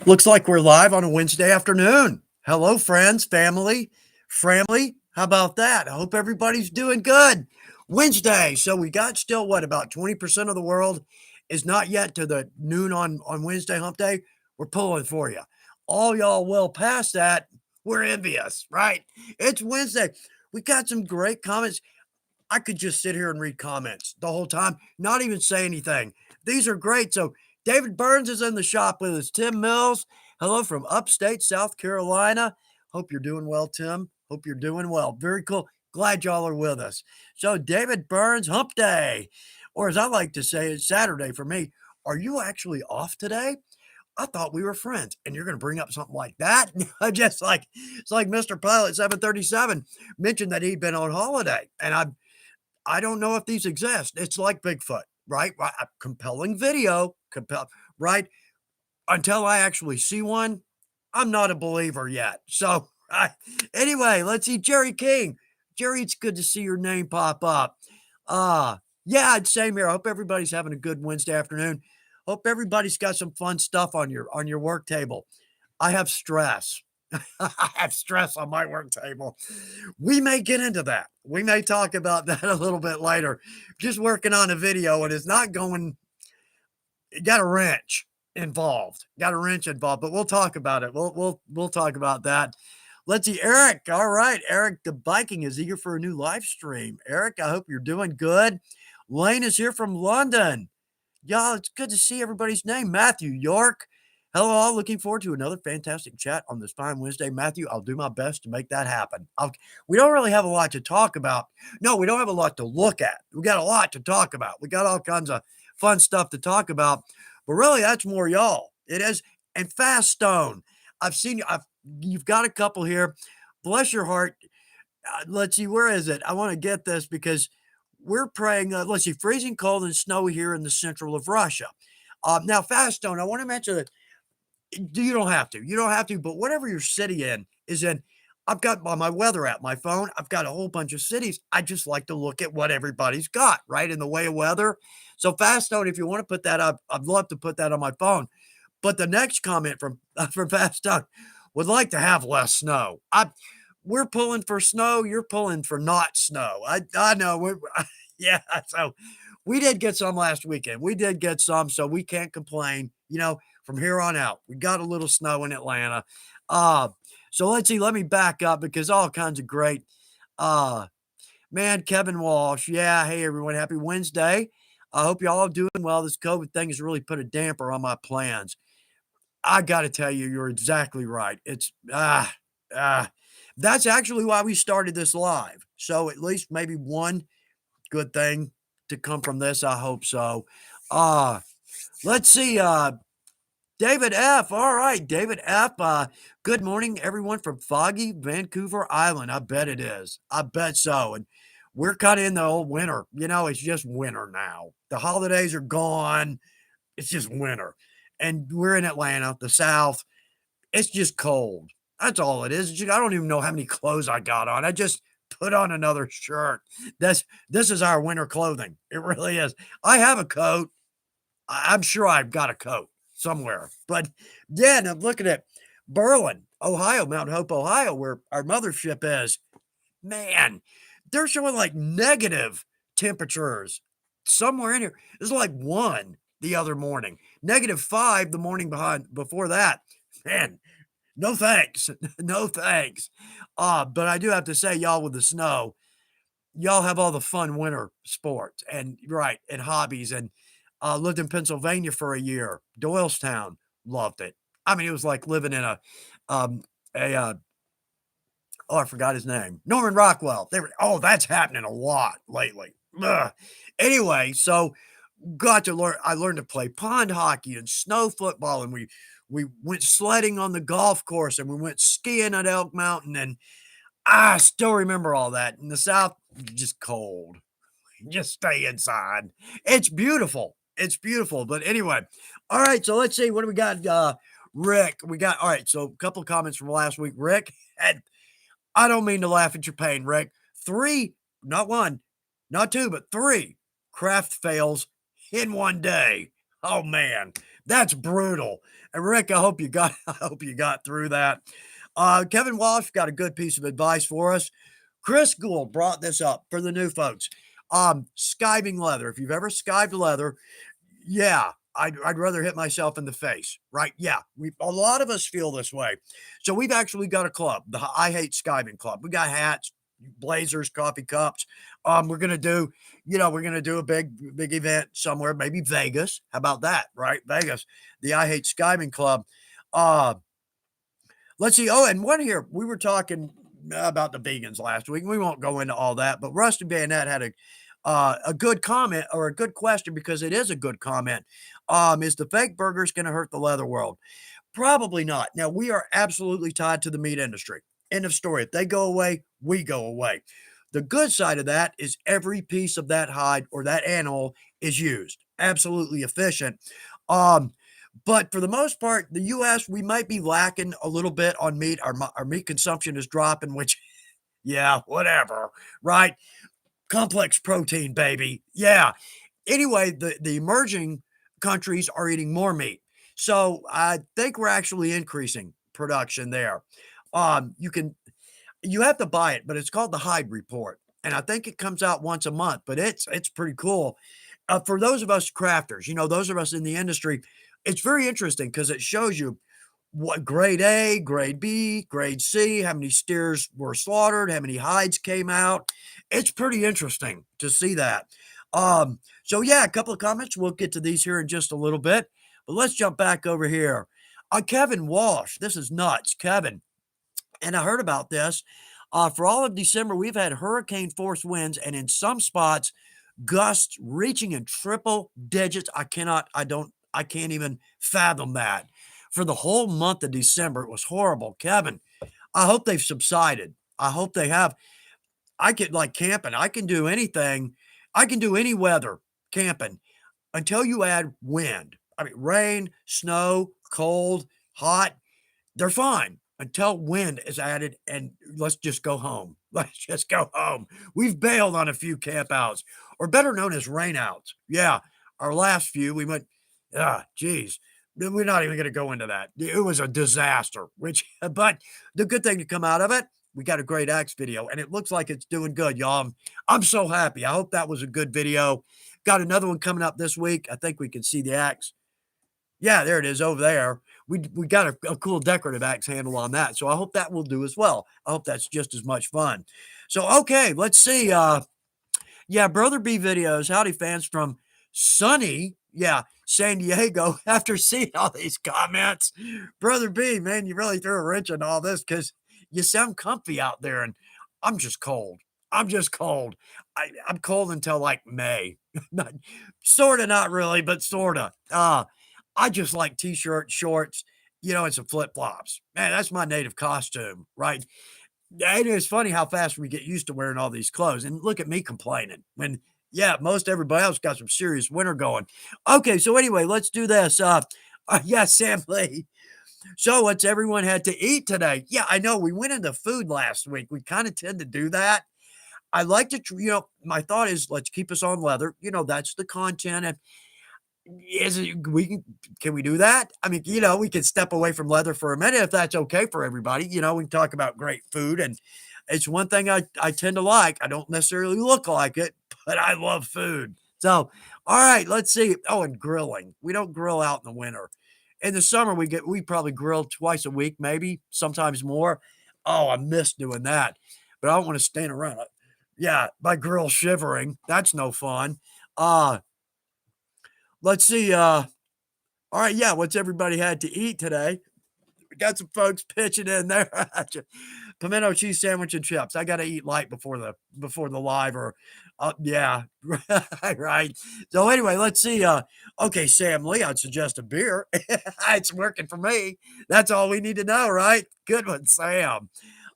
Looks like we're live on a Wednesday afternoon. Hello, friends, family, family. How about that? I hope everybody's doing good. Wednesday. So we got still what about 20% of the world is not yet to the noon on Wednesday hump day. We're pulling for you. All y'all well past that. We're envious, right? It's Wednesday. We got some great comments. I could just sit here and read comments the whole time, not even say anything. These are great. So David Burns is in the shop with us. Tim Mills, hello from upstate South Carolina. Hope you're doing well, Tim. Hope you're doing well. Very cool. Glad y'all are with us. So David Burns, hump day, or as I like to say, it's Saturday for me. Are you actually off today? I thought we were friends, and you're going to bring up something like that? Just like it's like Mr. Pilot 737 mentioned that he'd been on holiday, and I don't know if these exist. It's like Bigfoot, right? A compelling video, right? Until I actually see one, I'm not a believer yet. So, anyway, let's see. Jerry King. Jerry, it's good to see your name pop up. Yeah, same here. I hope everybody's having a good Wednesday afternoon. Hope everybody's got some fun stuff on your work table. I have stress. I have stress on my work table. We may get into that. We may talk about that a little bit later. Just working on a video and it's not going, got a wrench involved. Got a wrench involved, but we'll talk about it. We'll talk about that. Let's see, Eric. All right, Eric, the biking is eager for a new live stream. Eric, I hope you're doing good. Lane is here from London. Y'all, it's good to see everybody's name. Matthew York. Hello, all. Looking forward to another fantastic chat on this fine Wednesday. Matthew, I'll do my best to make that happen. We don't really have a lot to talk about. No, we don't have a lot to look at. We got a lot to talk about. We got all kinds of fun stuff to talk about. But really, that's more y'all. It is. And Fast Stone. I've seen you. You've got a couple here. Bless your heart. Let's see. Where is it? I want to get this because we're praying, let's see, freezing cold and snowy here in the central of Russia. Now, Fast Stone, I want to mention that you don't have to. You don't have to, but whatever your city is in, I've got on my weather app, my phone, I've got a whole bunch of cities. I just like to look at what everybody's got, right, in the way of weather. So Fast Stone, if you want to put that up, I'd love to put that on my phone. But the next comment from from Fast Stone would like to have less snow. We're pulling for snow. You're pulling for not snow. I know. Yeah. So we did get some last weekend. We did get some, so we can't complain. From here on out, we got a little snow in Atlanta. Uh, so let's see. Let me back up because all kinds of great. Uh, man, Kevin Walsh. Yeah. Hey everyone. Happy Wednesday. I hope y'all are doing well. This COVID thing has really put a damper on my plans. I got to tell you, you're exactly right. It's ah, that's actually why we started this live. So at least maybe one good thing to come from this. I hope so. Uh, let's see. David F. All right, David F. Good morning, everyone from foggy Vancouver Island. I bet it is. I bet so. And we're kind of in the old winter. It's just winter now. The holidays are gone. It's just winter. And we're in Atlanta, the South. It's just cold. That's all it is. I don't even know how many clothes I got on. I just put on another shirt. This is our winter clothing. It really is. I have a coat. I'm sure I've got a coat somewhere. But yeah, and I'm looking at Berlin, Ohio, Mount Hope, Ohio, where our mothership is. Man, they're showing like negative temperatures somewhere in here. It's like 1 the other morning, -5 the morning before that. Man, no thanks. No thanks. But I do have to say, y'all with the snow, y'all have all the fun winter sports and right and hobbies. And lived in Pennsylvania for a year. Doylestown, loved it. I mean, it was like living in um a oh, I forgot his name. Norman Rockwell. Oh, that's happening a lot lately. Ugh. Anyway, so got to learn. I learned to play pond hockey and snow football, and we went sledding on the golf course, and we went skiing at Elk Mountain, and I still remember all that. In the South, just cold. Just stay inside. It's beautiful. It's beautiful. But anyway, all right. So let's see. What do we got? Rick, we got all right. So a couple of comments from last week. Rick, and I don't mean to laugh at your pain, Rick. 3, not 1, not 2, but 3 craft fails in one day. Oh man, That's brutal. And Rick, I hope you got I hope you got through that. Kevin Walsh got a good piece of advice for us. Chris Gould brought this up for the new folks. Skiving leather. If you've ever skived leather, yeah, I'd rather hit myself in the face, right? Yeah, we a lot of us feel this way. So we've actually got a club, the I Hate Skiving Club. We got hats, blazers, coffee cups. We're gonna do, we're gonna do a big event somewhere, maybe Vegas. How about that, right? Vegas, the I Hate Skiving Club. Uh, let's see. Oh, and one here, we were talking about the vegans last week. We won't go into all that, but Rusty Bayonet had a good comment or a good question because it is a good comment. Is the fake burgers going to hurt the leather world? Probably not. Now, we are absolutely tied to the meat industry. End of story. If they go away, we go away. The good side of that is every piece of that hide or that animal is used. Absolutely efficient. Um, but for the most part, the US, we might be lacking a little bit on meat. Our meat consumption is dropping, which, yeah, whatever, right? Complex protein, baby. Yeah. Anyway, the emerging countries are eating more meat. So I think we're actually increasing production there. You can you have to buy it, but it's called the Hide Report, and I think it comes out once a month, but it's pretty cool. For those of us crafters, those of us in the industry, it's very interesting because it shows you what grade A, grade B, grade C, how many steers were slaughtered, how many hides came out. It's pretty interesting to see that. So yeah, a couple of comments. We'll get to these here in just a little bit, but let's jump back over here. Kevin Walsh, this is nuts, Kevin. And I heard about this. For all of December, we've had hurricane force winds, and in some spots, gusts reaching in triple digits. I can't even fathom that. For the whole month of December, it was horrible. Kevin, I hope they've subsided. I hope they have. I could like camping. I can do anything. I can do any weather camping until you add wind. I mean, rain, snow, cold, hot. They're fine until wind is added, and let's just go home. Let's just go home. We've bailed on a few campouts, or better known as rainouts. Yeah, our last few, we went, geez, we're not even going to go into that. It was a disaster, but the good thing to come out of it, we got a great axe video, and it looks like it's doing good, y'all. I'm so happy. I hope that was a good video. Got another one coming up this week. I think we can see the axe. Yeah, there it is over there. We got a cool decorative axe handle on that, so I hope that will do as well. I hope that's just as much fun. So, okay, let's see. Yeah, Brother B videos. Howdy, fans from sunny, yeah, San Diego. After seeing all these comments, Brother B, man, you really threw a wrench in all this because you sound comfy out there, and I'm just cold. I'm just cold. I'm cold until like May. Not, sort of, not really, but sort of. I just like t-shirts, shorts, and some flip-flops. Man, that's my native costume, right? And it's funny how fast we get used to wearing all these clothes. And look at me complaining when, yeah, most everybody else got some serious winter going. Okay, so anyway, let's do this. Yeah, Sam Lee. So what's everyone had to eat today? Yeah, I know we went into food last week. We kind of tend to do that. I like to, my thought is let's keep us on leather. That's the content. And is it can we do that? I mean, we can step away from leather for a minute if that's okay for everybody. We can talk about great food, and it's one thing I tend to like. I don't necessarily look like it, but I love food. So, all right, let's see. Oh, and grilling. We don't grill out in the winter. In the summer, we probably grill twice a week, maybe sometimes more. Oh, I miss doing that, but I don't want to stand around. Yeah, my grill shivering. That's no fun. Let's see. All right, yeah, what's everybody had to eat today? We got some folks pitching in there. Pimento cheese sandwich and chips. I got to eat light before the live or yeah, right. So anyway, let's see. Okay, Sam Lee, I'd suggest a beer. It's working for me. That's all we need to know, right? Good one, Sam.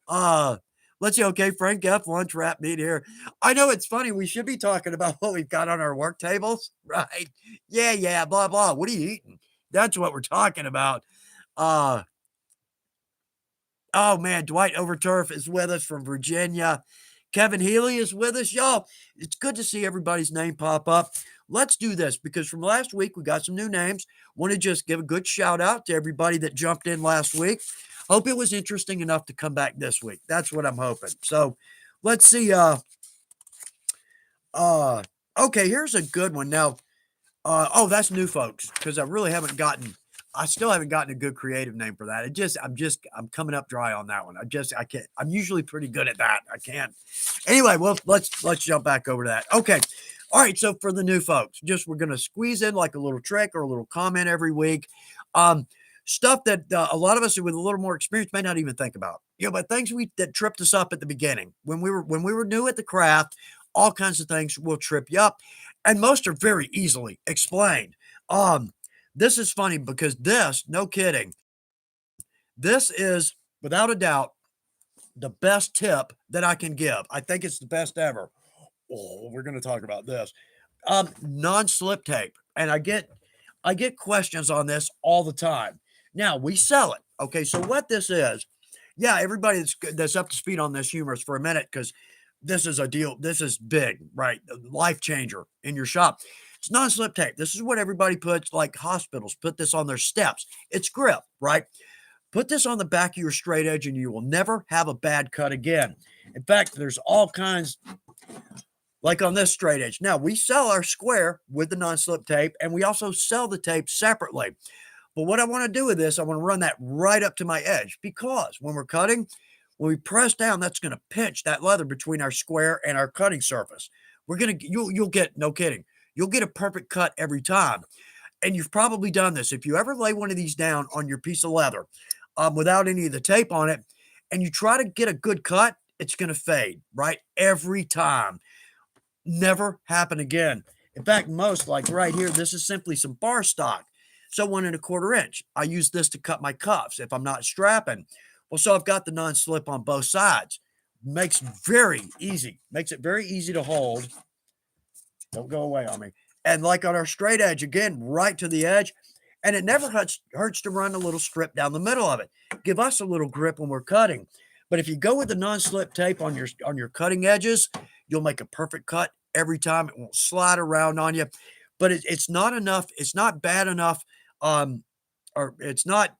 Uh let's see. Okay, Frank F. Lunch wrap meat here. I know it's funny. We should be talking about what we've got on our work tables, right? Yeah, blah blah. What are you eating? That's what we're talking about. Uh, oh man, Dwight Overturf is with us from Virginia. Kevin Healy is with us, y'all. It's good to see everybody's name pop up. let's do this because from last week we got some new names. Want to just give a good shout out to everybody that jumped in last week. Hope it was interesting enough to come back this week. That's what I'm hoping. So let's see. Okay, here's a good one. Now, oh, that's new folks because I still haven't gotten a good creative name for that. I'm coming up dry on that one. I can't. I'm usually pretty good at that. I can't. Anyway, well, let's jump back over to that. Okay. All right. So for the new folks, we're gonna squeeze in like a little trick or a little comment every week. Um, Stuff that a lot of us with a little more experience may not even think about. But things that tripped us up at the beginning when we were new at the craft. All kinds of things will trip you up, and most are very easily explained. Um, this is funny because no kidding, this is without a doubt the best tip that I can give. I think it's the best ever. Oh, we're going to talk about this. Non-slip tape, and I get questions on this all the time. Now we sell it. Okay, so what this is, yeah, everybody that's up to speed on this humorous for a minute because this is a deal. This is big, right? Life changer in your shop. It's non-slip tape. This is what everybody puts, like hospitals put this on their steps. It's grip, right? Put this on the back of your straight edge and you will never have a bad cut again. In fact, there's all kinds, like on this straight edge. Now, we sell our square with the non-slip tape, and we also sell the tape separately. But what I want to do with this, I want to run that right up to my edge because when we're cutting, when we press down, that's going to pinch that leather between our square and our cutting surface. You'll get, no kidding, you'll get a perfect cut every time. And you've probably done this. If you ever lay one of these down on your piece of leather without any of the tape on it, and you try to get a good cut, it's going to fade, right? Every time. Never happen again. In fact, most, like right here, this is simply some bar stock. So 1 1/4 inch. I use this to cut my cuffs if I'm not strapping. Well, so I've got the non-slip on both sides. Makes it very easy to hold. Don't go away on me. And like on our straight edge, again, right to the edge. And it never hurts to run a little strip down the middle of it. Give us a little grip when we're cutting. But if you go with the non-slip tape on your cutting edges, you'll make a perfect cut every time. It won't slide around on you. But it's not enough. It's not bad enough. Or it's not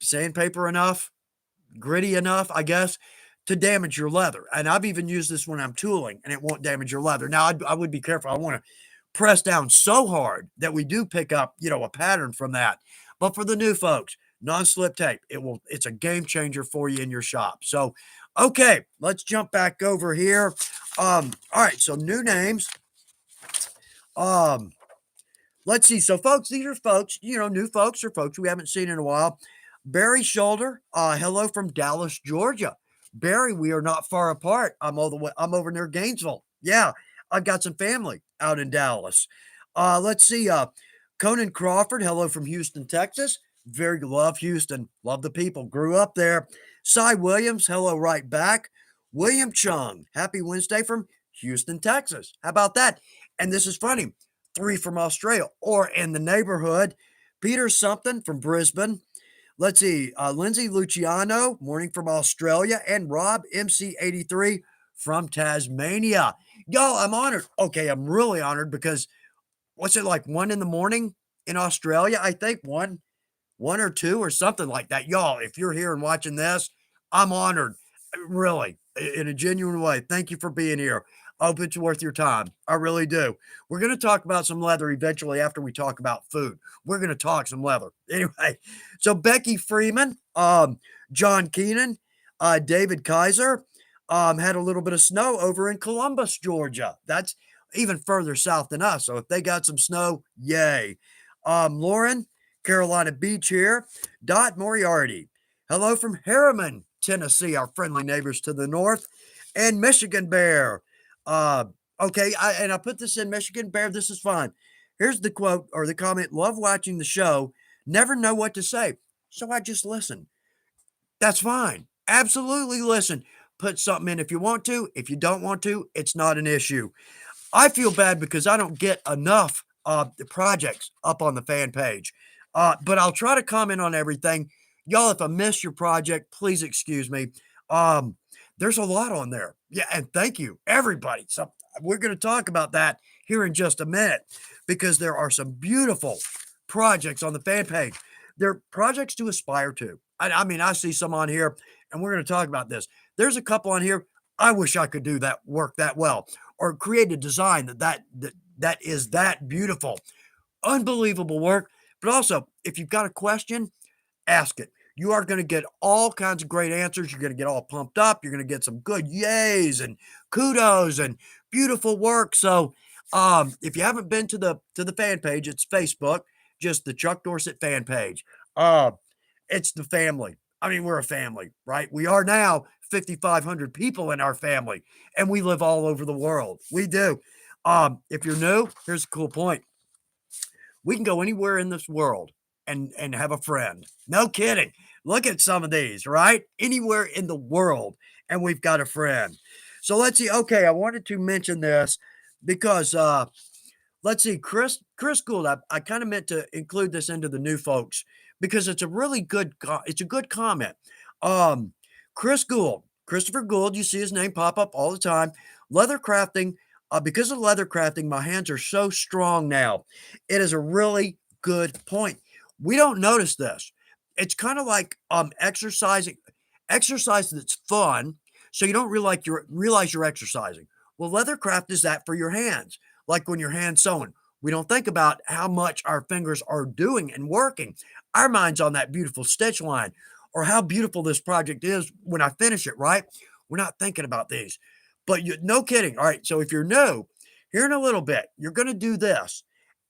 sandpaper enough, gritty enough, I guess, to damage your leather. And I've even used this when I'm tooling, and it won't damage your leather. Now, I would be careful. I want to press down so hard that we do pick up, a pattern from that. But for the new folks, non-slip tape, it's a game changer for you in your shop. So, okay, let's jump back over here. All right, so new names. Let's see. So, folks, these are folks, new folks or folks we haven't seen in a while. Barry Shoulder, hello from Dallas, Georgia. Barry, we are not far apart. I'm over near Gainesville. Yeah, I've got some family out in Dallas. Let's see. Conan Crawford, hello from Houston, Texas. Very love Houston. Love the people. Grew up there. Cy Williams, hello right back. William Chung, happy Wednesday from Houston, Texas. How about that? And this is funny. 3 from Australia or in the neighborhood. Peter something from Brisbane. Let's see. Lindsay Luciano, morning from Australia. And Rob MC83 from Tasmania. Y'all, I'm honored. Okay, I'm really honored because what's it like 1 in the morning in Australia? I think one or two or something like that. Y'all, if you're here and watching this, I'm honored. Really, in a genuine way. Thank you for being here. I hope it's worth your time. I really do. We're going to talk about some leather eventually after we talk about food. We're going to talk some leather. Anyway, so Becky Freeman, John Keenan, David Kaiser, had a little bit of snow over in Columbus, Georgia. That's even further south than us. So if they got some snow, yay. Lauren, Carolina Beach here. Dot Moriarty. Hello from Harriman, Tennessee, our friendly neighbors to the north. And Michigan Bear. Okay, I put this in Michigan Bear. This is fine. Here's the quote or the comment. Love watching the show. Never know what to say. So I just listen. That's fine. Absolutely listen. Put something in if you want to. If you don't want to, it's not an issue. I feel bad because I don't get enough the projects up on the fan page. But I'll try to comment on everything. Y'all, if I miss your project, please excuse me. There's a lot on there. Yeah, and thank you, everybody. So we're going to talk about that here in just a minute. because there are some beautiful projects on the fan page. They're projects to aspire to. I mean, I see some on here, and we're going to talk about this. There's a couple on here. I wish I could do that work that well, or create a design that is that beautiful, unbelievable work. But also, if you've got a question, ask it. You are going to get all kinds of great answers. You're going to get all pumped up. You're going to get some good yays and kudos and beautiful work. So, if you haven't been to the fan page, it's Facebook, just the Chuck Dorsett fan page. Uh, it's the family. I mean, we're a family, right? We are now 5,500 people in our family, and we live all over the world. We do. If you're new, here's a cool point. We can go anywhere in this world and have a friend. No kidding. Look at some of these, right? Anywhere in the world, and we've got a friend. So let's see. Okay, I wanted to mention this because let's see, Chris Gould. I kind of meant to include this into the new folks because it's a really good it's a good comment. Um, Chris Gould, Christopher Gould, you see his name pop up all the time. Leather crafting. Because of leather crafting, my hands are so strong now. It is a really good point. We don't notice this. It's kind of like exercising, exercise that's fun, so you don't realize you're exercising. Well, leathercraft is that for your hands. Like when you're hand sewing, we don't think about how much our fingers are doing and working. Our mind's on that beautiful stitch line or how beautiful this project is when I finish it, right? We're not thinking about these. But no kidding. All right. So if you're new, here in a little bit, you're going to do this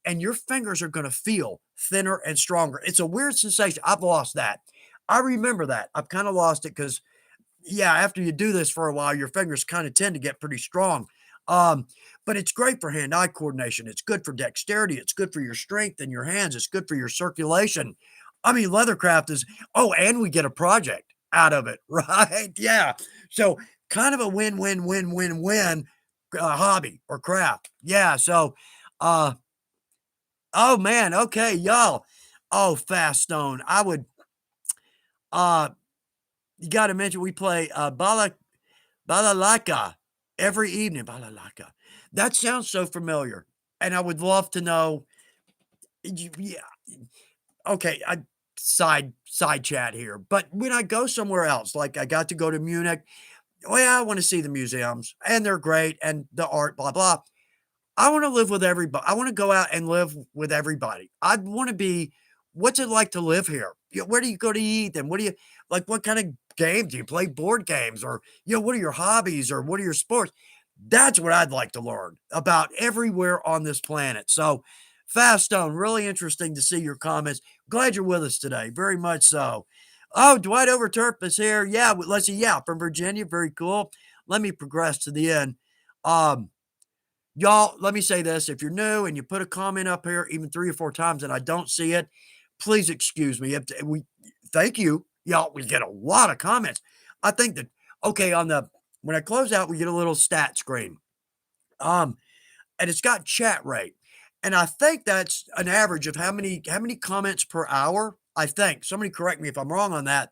and your fingers are going to feel thinner and stronger. It's a weird sensation. I've lost that. I remember that. I've kind of lost it because yeah, after you do this for a while, your fingers kind of tend to get pretty strong. Um, but it's great for hand-eye coordination. It's good for dexterity. It's good for your strength in your hands. It's good for your circulation. I mean, leathercraft is, oh, and we get a project out of it, right? Yeah. So kind of a win-win-win-win-win hobby or craft. Yeah. So, uh, oh man, okay, y'all. Oh, Fast Stone. I would, uh, you got to mention we play Balalaika every evening. Balalaika. That sounds so familiar, and I would love to know. Yeah, okay. I side chat here, but when I go somewhere else, like I got to go to Munich. Oh yeah, I want to see the museums, and they're great, and the art, blah blah. I want to live with everybody. I want to go out and live with everybody. I want to be. What's it like to live here? Where do you go to eat? And what do you like? What kind of games do you play? Board games, or what are your hobbies, or what are your sports? That's what I'd like to learn about everywhere on this planet. So, Fast Stone, really interesting to see your comments. Glad you're with us today, very much so. Oh, Dwight Overturp is here. Yeah, let's see. Yeah, from Virginia, very cool. Let me progress to the end. Um, Y'all, let me say this. If you're new and you put a comment up here even 3 or 4 times and I don't see it, please excuse me. If we thank you. Y'all, we get a lot of comments. I think that okay, on the when I close out, we get a little stat screen. Um, and it's got chat rate. And I think that's an average of how many comments per hour. I think. Somebody correct me if I'm wrong on that.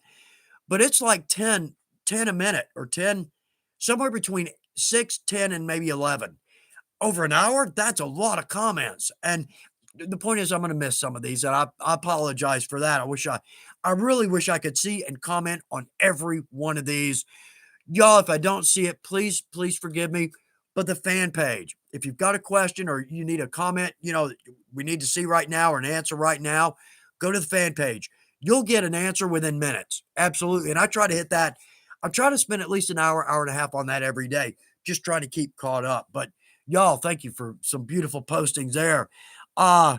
But it's like 10 a minute or 10, somewhere between 6, 10, and maybe 11 over an hour, that's a lot of comments. And the point is, I'm going to miss some of these, and I apologize for that. I really wish I could see and comment on every one of these. Y'all, if I don't see it, please forgive me. But the fan page, if you've got a question or you need a comment, we need to see right now or an answer right now, go to the fan page. You'll get an answer within minutes. Absolutely. And I try to hit that. I try to spend at least an hour, hour and a half on that every day, just trying to keep caught up. But y'all, thank you for some beautiful postings there. Uh,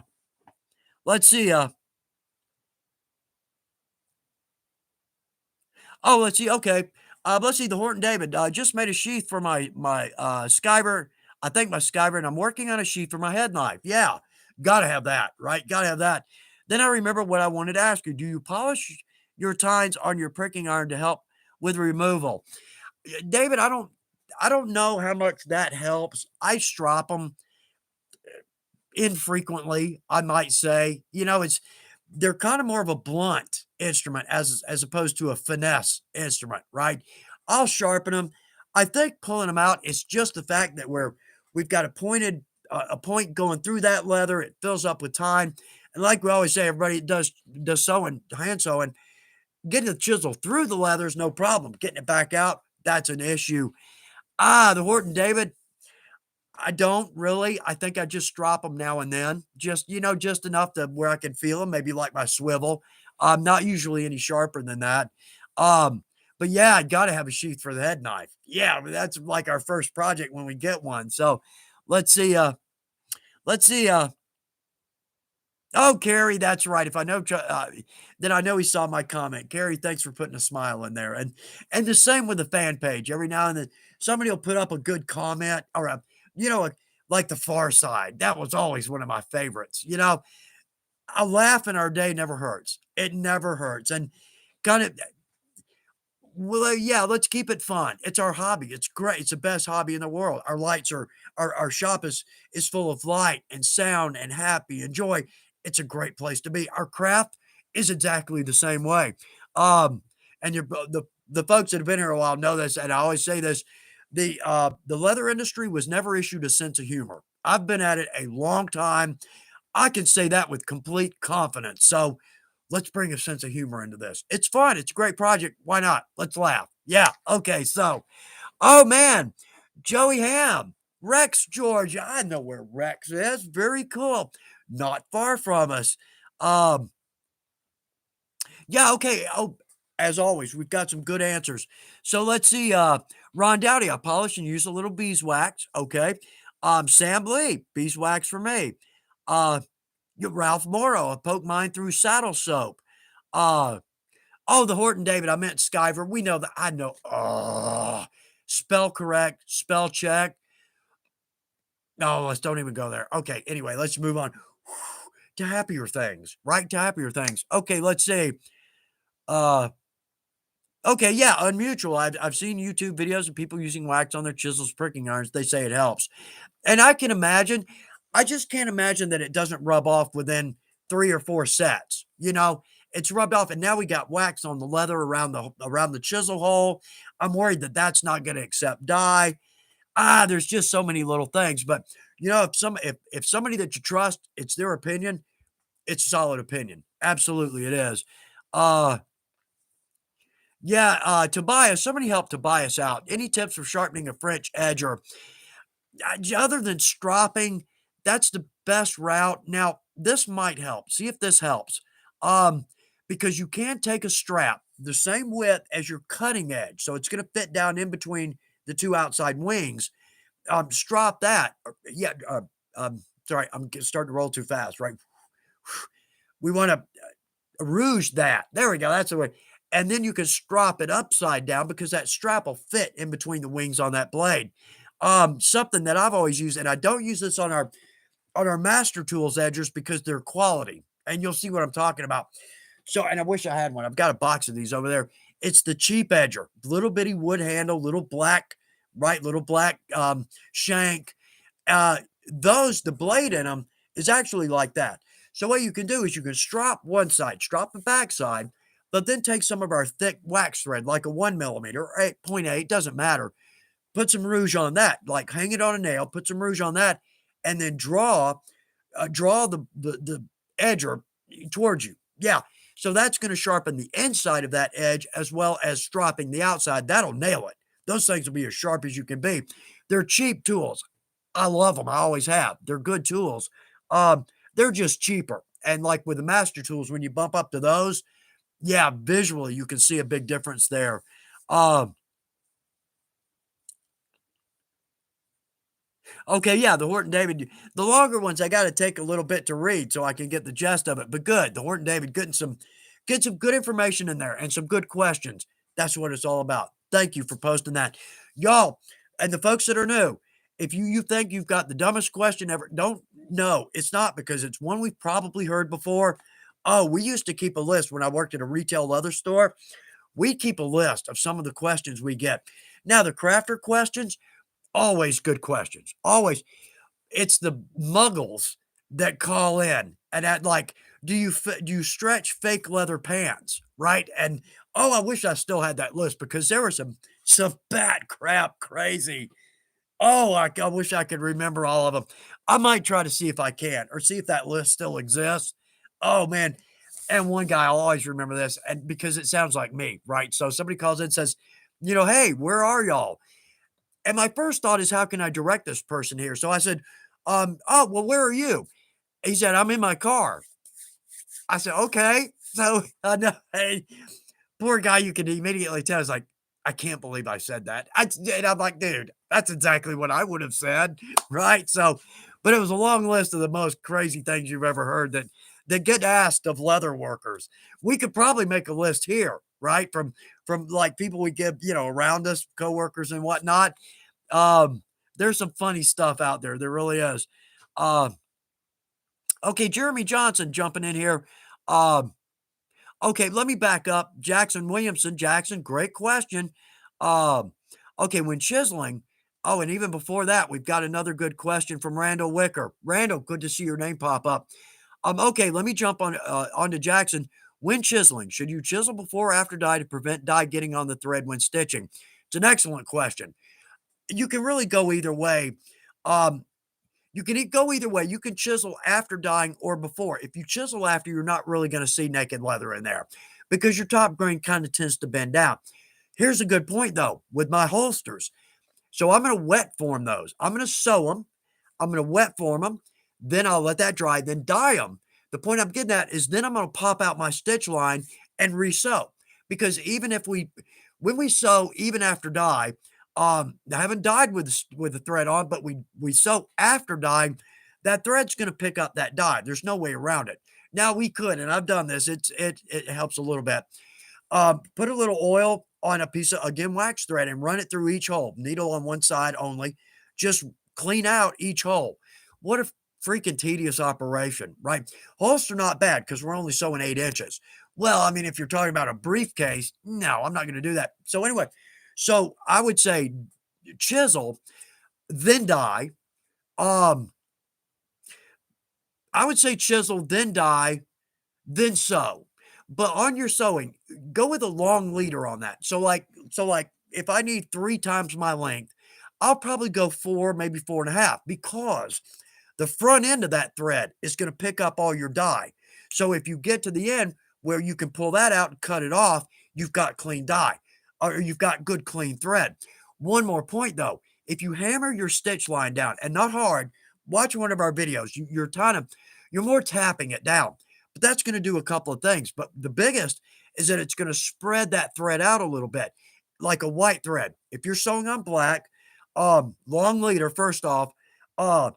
let's see. Oh, let's see. Okay. Let's see. The Horton David just made a sheath for my Skyber. I think my Skyber, and I'm working on a sheath for my head knife. Yeah, gotta have that, right? Gotta have that. Then I remember what I wanted to ask you. Do you polish your tines on your pricking iron to help with removal? David, I don't know how much that helps. I strop them infrequently, I might say. They're kind of more of a blunt instrument as opposed to a finesse instrument, right? I'll sharpen them. I think pulling them out, it's just the fact that we've got a pointed a point going through that leather. It fills up with time. And like we always say, everybody does sewing, hand sewing, getting the chisel through the leather is no problem. Getting it back out, that's an issue. The Horton David, I don't really. I think I just drop them now and then, just, just enough to where I can feel them, maybe like my swivel. Not usually any sharper than that. But yeah, I gotta have a sheath for the head knife. Yeah, that's like our first project when we get one. So let's see. Let's see. Oh, Carrie, that's right. If I know, then I know he saw my comment. Carrie, thanks for putting a smile in there. And the same with the fan page. Every now and then, somebody will put up a good comment or you know, like the Far Side. That was always one of my favorites. A laugh in our day never hurts. It never hurts. And kind of well, yeah, let's keep it fun. It's our hobby. It's great. It's the best hobby in the world. Our lights are our shop is full of light and sound and happy and joy. It's a great place to be. Our craft is exactly the same way. Um, and the folks that have been here a while know this, and I always say this: the leather industry was never issued a sense of humor. I've been at it a long time. I can say that with complete confidence. So let's bring a sense of humor into this. It's fun. It's a great project. Why not? Let's laugh. Yeah. Okay. So, oh man, Joey Ham, Rex, Georgia. I know where Rex is. Very cool. Not far from us. Um, yeah. Okay. Oh, as always, we've got some good answers. So let's see. Ron Dowdy, I polish and use a little beeswax. Okay. Sam Lee, beeswax for me. Uh, Ralph Morrow, I poke mine through saddle soap. Uh, oh, the Horton David, I meant Skyver. We know that. I know. Oh, spell correct, spell check. No, let's don't even go there. Okay, anyway, let's move on to happier things, right? To happier things. Okay, let's see. Uh, okay, yeah, Unmutual. I've seen YouTube videos of people using wax on their chisels, pricking irons. They say it helps. And I can imagine, I just can't imagine that it doesn't rub off within 3 or 4 sets, It's rubbed off, and now we got wax on the leather around the chisel hole. I'm worried that that's not gonna accept dye. There's just so many little things, but, if somebody that you trust, it's their opinion, it's a solid opinion. Absolutely, it is. Uh, yeah, Tobias, somebody help Tobias out. Any tips for sharpening a French edge or other than stropping, that's the best route. Now, this might help. See if this helps. Because you can take a strap the same width as your cutting edge, so it's going to fit down in between the two outside wings. Strop that. Yeah. Sorry, starting to roll too fast. Right. We want to rouge that. There we go. That's the way. And then you can strop it upside down because that strap will fit in between the wings on that blade. Something that I've always used, and I don't use this on our Master Tools edgers because they're quality, and you'll see what I'm talking about. So, and I wish I had one. I've got a box of these over there. It's the cheap edger, little bitty wood handle, little black, right, little black shank. Uh, the blade in them is actually like that. So what you can do is you can strop one side, strop the back side, but then take some of our thick wax thread, like a 1 millimeter or 8.8, doesn't matter. Put some rouge on that, like hang it on a nail, put some rouge on that, and then draw the edger towards you. Yeah. So that's going to sharpen the inside of that edge as well as stropping the outside. That'll nail it. Those things will be as sharp as you can be. They're cheap tools. I love them. I always have. They're good tools. They're just cheaper. And like with the Master Tools, when you bump up to those, yeah, visually you can see a big difference there. Um, Okay, yeah, the Horton David, the longer ones I got to take a little bit to read so I can get the gist of it. But good, the Horton David getting some good information in there and some good questions. That's what it's all about. Thank you for posting that, y'all, and the folks that are new. If you think you've got the dumbest question ever, don't know it's not because it's one we've probably heard before. Oh, we used to keep a list when I worked at a retail leather store. We keep a list of some of the questions we get. Now the crafter questions always good questions. Always. It's the muggles that call in and at like, do you stretch fake leather pants, right? And oh, I wish I still had that list because there were some bad crap, crazy. Oh, I wish I could remember all of them. I might try to see if I can or see if that list still exists. Oh, man. And one guy, I'll always remember this, and because it sounds like me, right? So somebody calls in and says, "Hey, where are y'all?" And my first thought is, how can I direct this person here? So I said, "Oh, well, where are you?" He said, "I'm in my car." I said, "Okay." So, no, hey, poor guy, you can immediately tell, is like, "I can't believe I said that." And I'm like, "Dude, that's exactly what I would have said." Right? So, but it was a long list of the most crazy things you've ever heard that get asked of leather workers. We could probably make a list here, right? From like people we get, around us, coworkers and whatnot. Um, there's some funny stuff out there. There really is. Um, okay, Jeremy Johnson jumping in here. Um, Okay, let me back up. Jackson Williamson. Jackson, great question. Um, okay, when chiseling, oh, and even before that, we've got another good question from Randall Wicker. Randall, good to see your name pop up. Okay, let me jump onto Jackson. When chiseling, should you chisel before or after dye to prevent dye getting on the thread when stitching? It's an excellent question. You can really go either way. Um, you can go either way. You can chisel after dyeing or before. If you chisel after, you're not really going to see naked leather in there because your top grain kind of tends to bend down. Here's a good point though with my holsters. So I'm going to wet form those. I'm going to sew them. I'm going to wet form them. Then I'll let that dry, then dye them. The point I'm getting at is then I'm going to pop out my stitch line and resew. Because even if when we sew, even after dye, I haven't dyed with the thread on, but we sew after dyeing, that thread's going to pick up that dye. There's no way around it. Now we could, and I've done this. It helps a little bit. Put a little oil on a piece of, again, wax thread and run it through each hole, needle on one side only. Just clean out each hole. What a freaking tedious operation, right? Holster not bad because we're only sewing 8 inches. Well, I mean, if you're talking about a briefcase, no, I'm not going to do that. So anyway, so I would say chisel, then dye. Um, I would say chisel, then dye, then sew. But on your sewing, go with a long leader on that. So like if I need 3 times my length, I'll probably go 4, maybe 4.5, because the front end of that thread is going to pick up all your dye. So if you get to the end where you can pull that out and cut it off, you've got clean dye or you've got good clean thread. One more point though, if you hammer your stitch line down and not hard, watch one of our videos. You're more tapping it down. But that's going to do a couple of things. But the biggest is that it's going to spread that thread out a little bit, like a white thread. If you're sewing on black, long leader, first off, uh,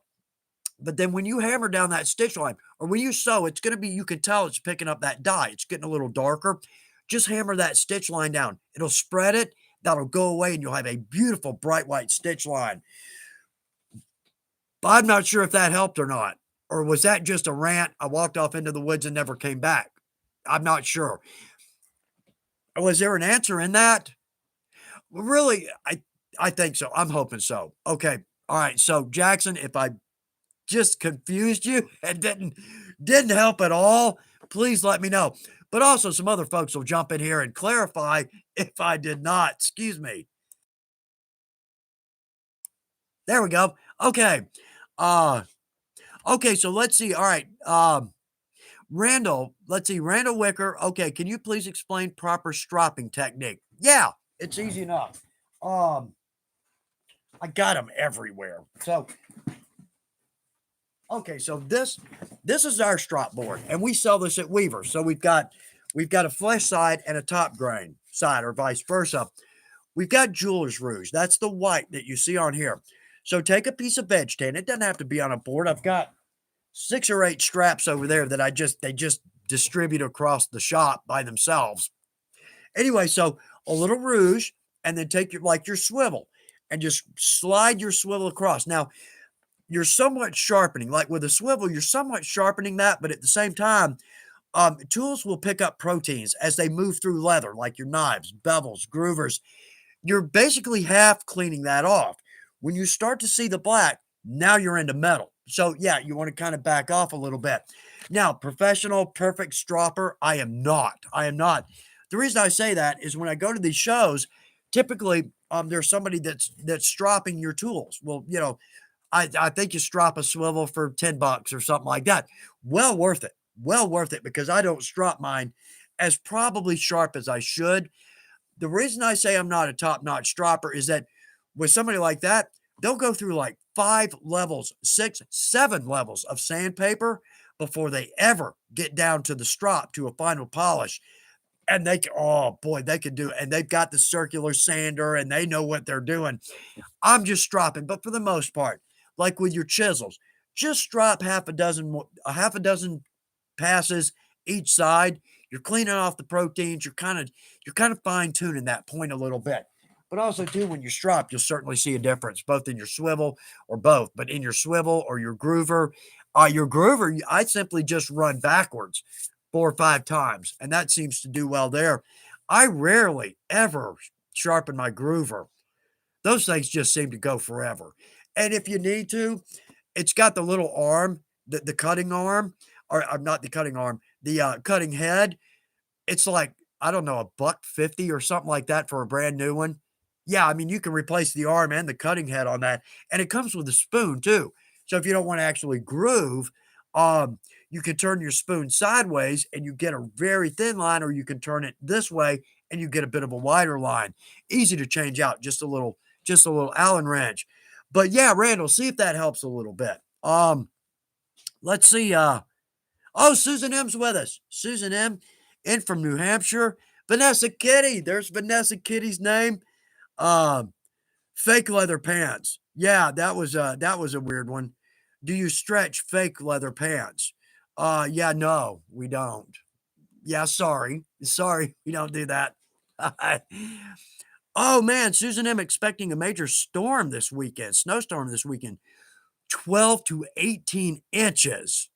but then when you hammer down that stitch line or when you sew, it's going to be, you can tell it's picking up that dye. It's getting a little darker. Just hammer that stitch line down. It'll spread it. That'll go away and you'll have a beautiful bright white stitch line. But I'm not sure if that helped or not. Or was that just a rant? I walked off into the woods and never came back. I'm not sure. Was there an answer in that? Well, really, I think so. I'm hoping so. Okay. All right. So Jackson, if I just confused you and didn't help at all, please let me know. But also some other folks will jump in here and clarify if I did not. Excuse me. There we go. Okay. Uh okay, so let's see. All right. Randall, let's see. Randall Wicker. Okay, can you please explain proper stropping technique? Yeah, it's easy enough. Um, I got them everywhere. So, okay, so this is our strop board, and we sell this at Weaver. So we've got a flesh side and a top grain side, or vice versa. We've got jeweler's rouge. That's the white that you see on here. So take a piece of veg tan. It doesn't have to be on a board. I've got 6 or 8 straps over there that they just distribute across the shop by themselves. Anyway, so a little rouge, and then take your swivel and just slide your swivel across. Now, you're somewhat sharpening, like with a swivel, you're somewhat sharpening that, but at the same time, tools will pick up proteins as they move through leather, like your knives, bevels, groovers. You're basically half cleaning that off. When you start to see the black, now you're into metal. So yeah, you want to kind of back off a little bit. Now, professional, perfect stropper, I am not. I am not. The reason I say that is when I go to these shows, typically there's somebody that's stropping your tools. Well, I think you strop a swivel for $10 or something like that. Well worth it. Well worth it because I don't strop mine as probably sharp as I should. The reason I say I'm not a top-notch stropper is that with somebody like that, they'll go through like 5 levels, 6, 7 levels of sandpaper before they ever get down to the strop to a final polish. And oh boy, they can do it. And they've got the circular sander and they know what they're doing. I'm just stropping, but for the most part, like with your chisels, just strop half a dozen passes each side. You're cleaning off the proteins. You're kind of fine tuning that point a little bit. But also too, when you strop, you'll certainly see a difference, both in your swivel or both. But in your swivel or your groover, I simply just run backwards 4 or 5 times, and that seems to do well there. I rarely ever sharpen my groover. Those things just seem to go forever. And if you need to, it's got the little arm, the cutting arm, or not the cutting arm, the, cutting head. It's like, I don't know, a buck 50 or something like that for a brand new one. Yeah, I mean, you can replace the arm and the cutting head on that, and it comes with a spoon too. So if you don't wanna actually groove, um, you can turn your spoon sideways and you get a very thin line, or you can turn it this way and you get a bit of a wider line. Easy to change out, just a little Allen wrench. But yeah, Randall, see if that helps a little bit. Let's see, oh, Susan M's with us. Susan M in from New Hampshire. Vanessa Kitty. There's Vanessa Kitty's name. Um, Fake leather pants. Yeah, that was a weird one. Do you stretch fake leather pants? Yeah, no, we don't. Yeah, sorry. Sorry, we don't do that. Oh man, Susan M expecting a major storm this weekend, snowstorm this weekend. 12 to 18 inches.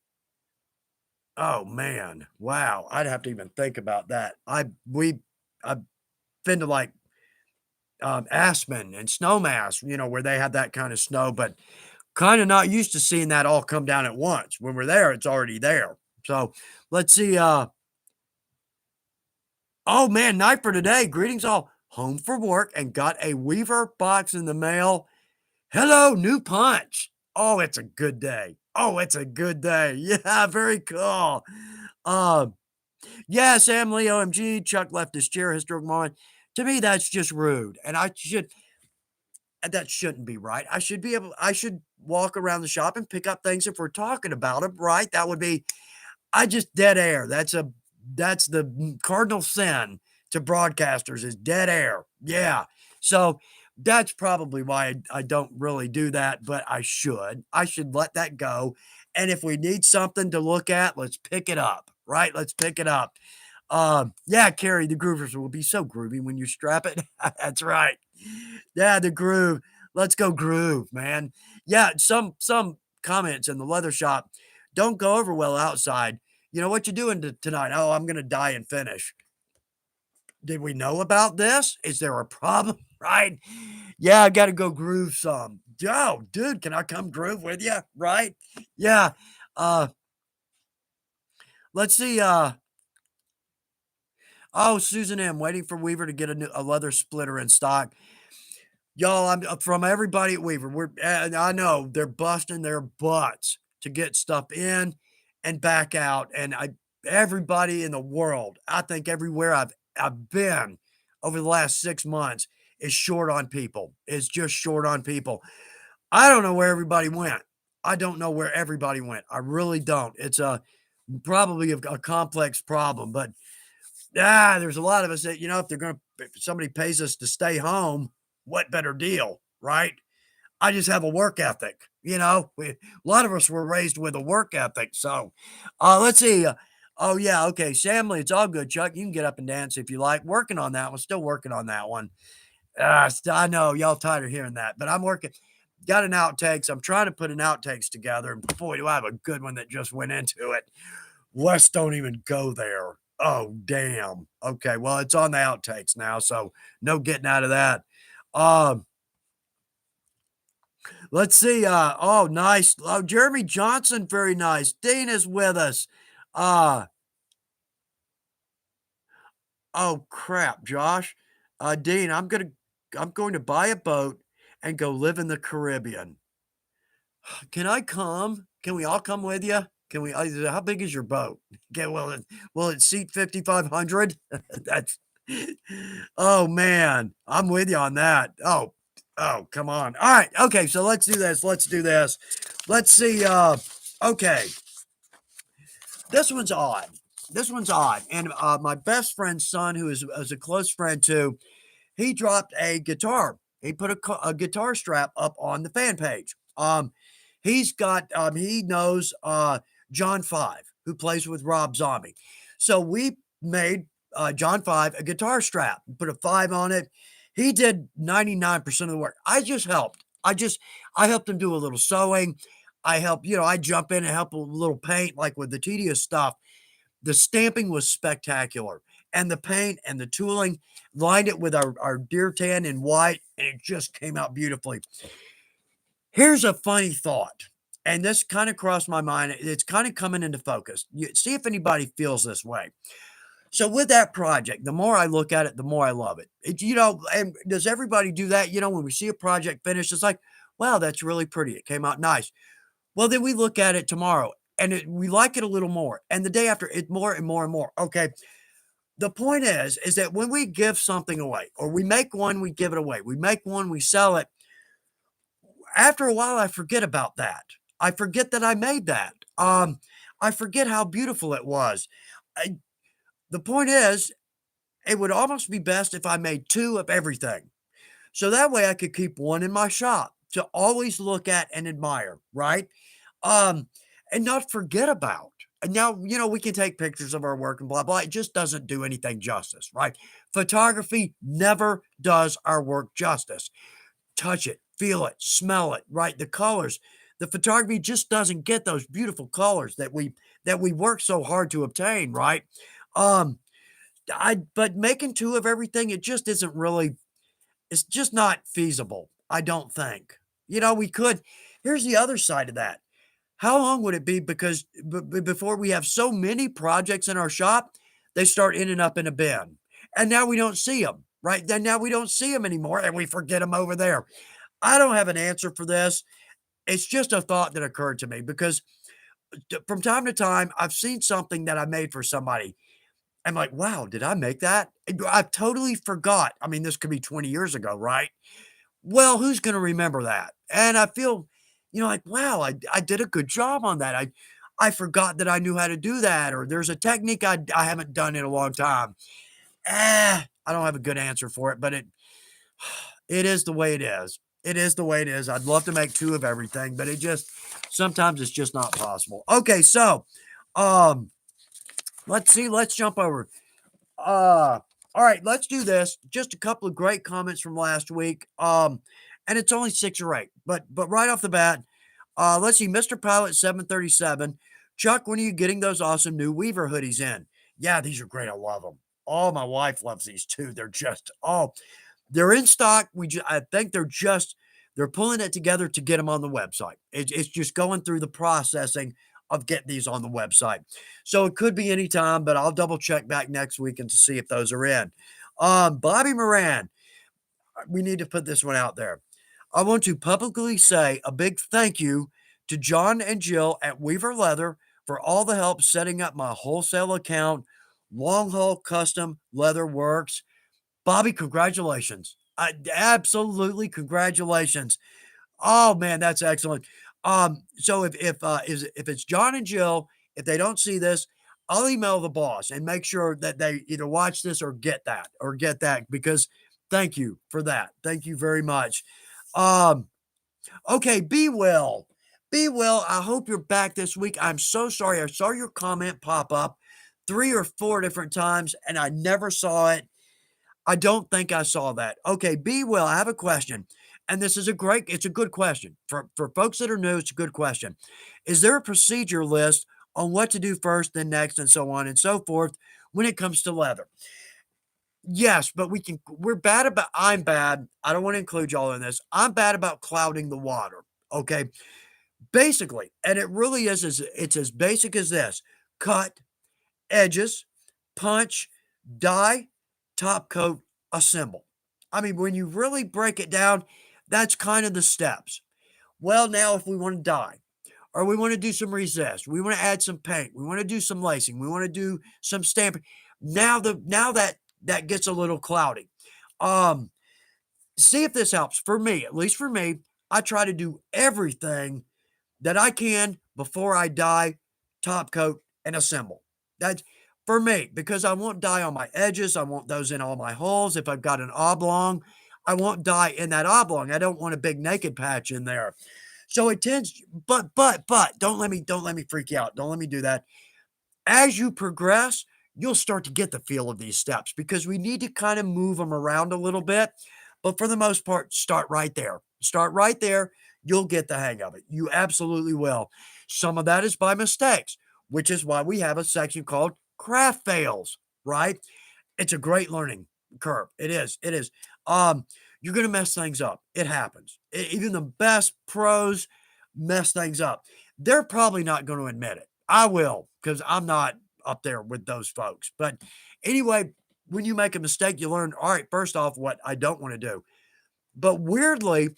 Oh, man. Wow. I'd have to even think about that. I've been to, like, Aspen and Snowmass, where they had that kind of snow, but kinda not used to seeing that all come down at once. When we're there, it's already there. So, let's see, oh, man, night for today. Greetings all. Home for work and got a Weaver box in the mail. Hello, new punch. Oh, it's a good day. Oh, it's a good day. Yeah, very cool. Um Yeah, Sam Lee, OMG, Chuck left his chair, historic moment. To me, that's just rude, and that shouldn't be right. I should walk around the shop and pick up things if we're talking about them, right? That would be I just dead air. That's the cardinal sin to broadcasters is dead air. Yeah. So that's probably why I don't really do that, but I should. I should let that go. And if we need something to look at, let's pick it up, right? Let's pick it up. Yeah, Carrie, the groovers will be so groovy when you strap it. That's right. Yeah, the groove. Let's go groove, man. Yeah, some comments in the leather shop don't go over well outside. What you doing tonight? Oh, I'm gonna die and finish. Did we know about this? Is there a problem? Right? Yeah, I gotta go groove some. Yo, dude, can I come groove with you? Right? Yeah. Uh, let's see. Oh, Susan M. Waiting for Weaver to get a leather splitter in stock. Y'all, I'm from everybody at Weaver. And I know they're busting their butts to get stuff in and back out. And everybody in the world, I think everywhere I've been over the last 6 months is short on people. Is just short on people. I don't know where everybody went. I don't know where everybody went. I really don't. It's probably a complex problem, but there's a lot of us that, if somebody pays us to stay home, what better deal, right? I just have a work ethic, a lot of us were raised with a work ethic. So, let's see. Oh yeah. Okay. Samly, it's all good, Chuck. You can get up and dance if you like. Working on that one. Still working on that one. I know y'all tired of hearing that, but I'm working. Got an outtakes. I'm trying to put an outtakes together. And boy, do I have a good one that just went into it. Let's don't even go there. Oh, damn. Okay, well, it's on the outtakes now, so no getting out of that. Um, let's see. Oh, nice. Oh, Jeremy Johnson, very nice. Dean is with us. Uh, oh crap, Josh. Dean, I'm gonna I'm going to buy a boat and go live in the Caribbean. Can I come? Can we all come with you? Can we how big is your boat? Okay, will it seat 5,500? That's oh, man. I'm with you on that. Oh, come on. Alright, okay, so let's do this. Let's see, okay, this one's odd. This one's odd, and, my best friend's son, who is a close friend too, he dropped a guitar. He put a guitar strap up on the fan page. He knows John Five, who plays with Rob Zombie. So we made John Five a guitar strap, put a five on it. He did 99% of the work. I just helped. I helped him do a little sewing. I jump in and help a little paint, like with the tedious stuff. The stamping was spectacular, and the paint and the tooling lined it with our deer tan and white, and it just came out beautifully. Here's a funny thought, and this kind of crossed my mind. It's kind of coming into focus. See if anybody feels this way. So with that project, the more I look at it, the more I love it. And does everybody do that? When we see a project finished, it's like, wow, that's really pretty. It came out nice. Well, then we look at it tomorrow and we like it a little more. And the day after, it more and more and more. Okay. The point is that when we give something away or we make one, we give it away. We make one, we sell it. After a while, I forget about that. I forget that I made that. I forget how beautiful it was. I, the point is, it would almost be best if I made two of everything. So that way I could keep one in my shop to always look at and admire, right? Um, and not forget about. And now, we can take pictures of our work and blah, blah. It just doesn't do anything justice, right? Photography never does our work justice. Touch it, feel it, smell it, right? The colors. The photography just doesn't get those beautiful colors that we work so hard to obtain, right? Um, but making two of everything, it just isn't really it's just not feasible, I don't think. We could here's the other side of that. How long would it be because before we have so many projects in our shop, they start ending up in a bin, and now we don't see them, right? Then now we don't see them anymore, and we forget them over there. I don't have an answer for this. It's just a thought that occurred to me because from time to time, I've seen something that I made for somebody. I'm like, "Wow, did I make that?" I totally forgot. I mean, this could be 20 years ago, right? Well, who's gonna remember that? And I feel, like, wow, I did a good job on that. I forgot that I knew how to do that, or there's a technique I haven't done in a long time. I don't have a good answer for it, but it is the way it is. It is the way it is. I'd love to make two of everything, but sometimes it's just not possible. Okay, so, um, let's see, let's jump over. All right, let's do this. Just a couple of great comments from last week. And it's only 6 or 8, but right off the bat, let's see, Mr. Pilot 737. Chuck, when are you getting those awesome new Weaver hoodies in? Yeah, these are great. I love them. Oh, my wife loves these too. They're in stock. I think they're pulling it together to get them on the website. It's just going through the processing of getting these on the website. So it could be anytime, but I'll double check back next week and to see if those are in. Bobby Moran, we need to put this one out there. I want to publicly say a big thank you to John and Jill at Weaver Leather for all the help setting up my wholesale account, Long Haul Custom Leather Works. Bobby, congratulations. Absolutely congratulations. Oh, man, that's excellent. So if it's John and Jill, if they don't see this, I'll email the boss and make sure that they either watch this or get that because thank you for that. Thank you very much. Um, okay, be well. Be well. I hope you're back this week. I'm so sorry. I saw your comment pop up 3 or 4 different times and I never saw it. I don't think I saw that. Okay, be well. I have a question. And it's a good question. For folks that are new, it's a good question. Is there a procedure list on what to do first, then next, and so on and so forth when it comes to leather? Yes, but I'm bad. I don't want to include y'all in this. I'm bad about clouding the water. Okay. Basically, and it really it's as basic as this: cut, edges, punch, dye, top coat, assemble. I mean, when you really break it down, that's kind of the steps. Well, now if we want to dye, or we want to do some resist, we want to add some paint, we want to do some lacing, we want to do some stamping. Now that gets a little cloudy. Um, See if this helps. For me, at least for me, I try to do everything that I can before I dye, top coat, and assemble. That's for me because I won't dye on my edges. I want those in all my holes. If I've got an oblong, I won't dye in that oblong. I don't want a big naked patch in there. So it tends, but don't let me freak you out. Don't let me do that. As you progress, you'll start to get the feel of these steps because we need to kind of move them around a little bit. But for the most part, start right there. Start right there. You'll get the hang of it. You absolutely will. Some of that is by mistakes, which is why we have a section called craft fails, right? It's a great learning curve. It is. It is. Um, you're going to mess things up. It happens. Even the best pros mess things up. They're probably not going to admit it. I will because I'm not up there with those folks. But anyway, when you make a mistake, you learn, all right, first off, what I don't want to do. But weirdly,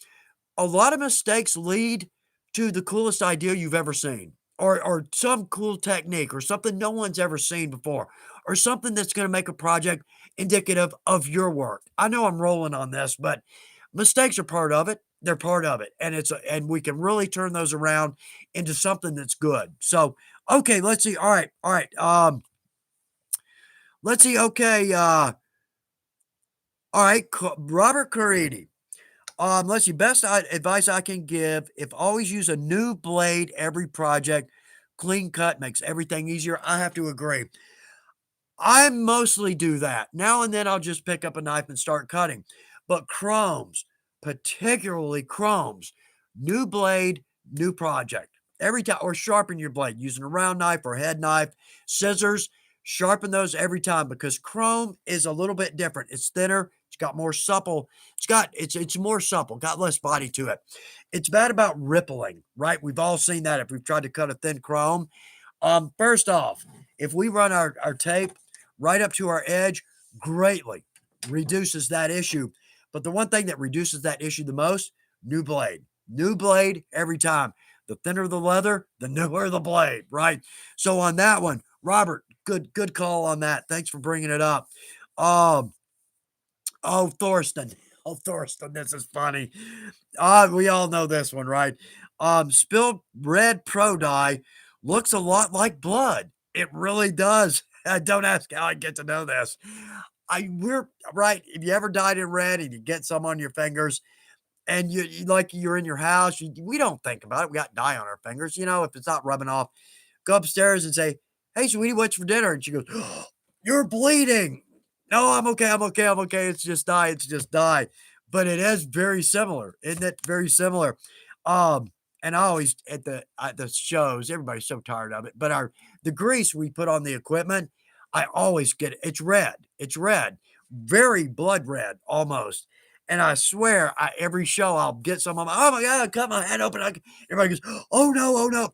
a lot of mistakes lead to the coolest idea you've ever seen, or some cool technique, or something no one's ever seen before, or something that's going to make a project indicative of your work. I know I'm rolling on this, but mistakes are part of it. They're part of it, and and we can really turn those around into something that's good. So, okay, let's see. All right. Let's see. Okay. All right. Robert Caridi. Let's see. Best advice I can give: if always use a new blade every project. Clean cut makes everything easier. I have to agree. I mostly do that. Now and then I'll just pick up a knife and start cutting. But chromes, particularly chromes, new blade, new project. Every time, or sharpen your blade using a round knife or head knife, scissors, sharpen those every time because chrome is a little bit different. It's thinner, it's got more supple, it's more supple, got less body to it. It's bad about rippling, right? We've all seen that if we've tried to cut a thin chrome. First off, if we run our tape right up to our edge, greatly reduces that issue. But the one thing that reduces that issue the most, new blade. New blade every time. The thinner the leather, the newer the blade, right? So on that one, Robert, good call on that. Thanks for bringing it up. Um, oh, Thorsten. Oh, Thorsten, this is funny. We all know this one, right? Spilled red pro dye looks a lot like blood. It really does. Don't ask how I get to know this. We're right. If you ever dyed in red and you get some on your fingers, and like you're in your house, we don't think about it. We got dye on our fingers, if it's not rubbing off. Go upstairs and say, "Hey, sweetie, what's for dinner?" And she goes, "Oh, you're bleeding." No, I'm okay. I'm okay. I'm okay. It's just dye. It's just dye. But it is very similar, isn't it? Very similar. Um, and I always at the shows, everybody's so tired of it. But the grease we put on the equipment, I always get it. It's red. It's red, very blood red almost. And I swear, every show I'll get some. Oh my god! I cut my hand open. Everybody goes, "Oh no! Oh no!"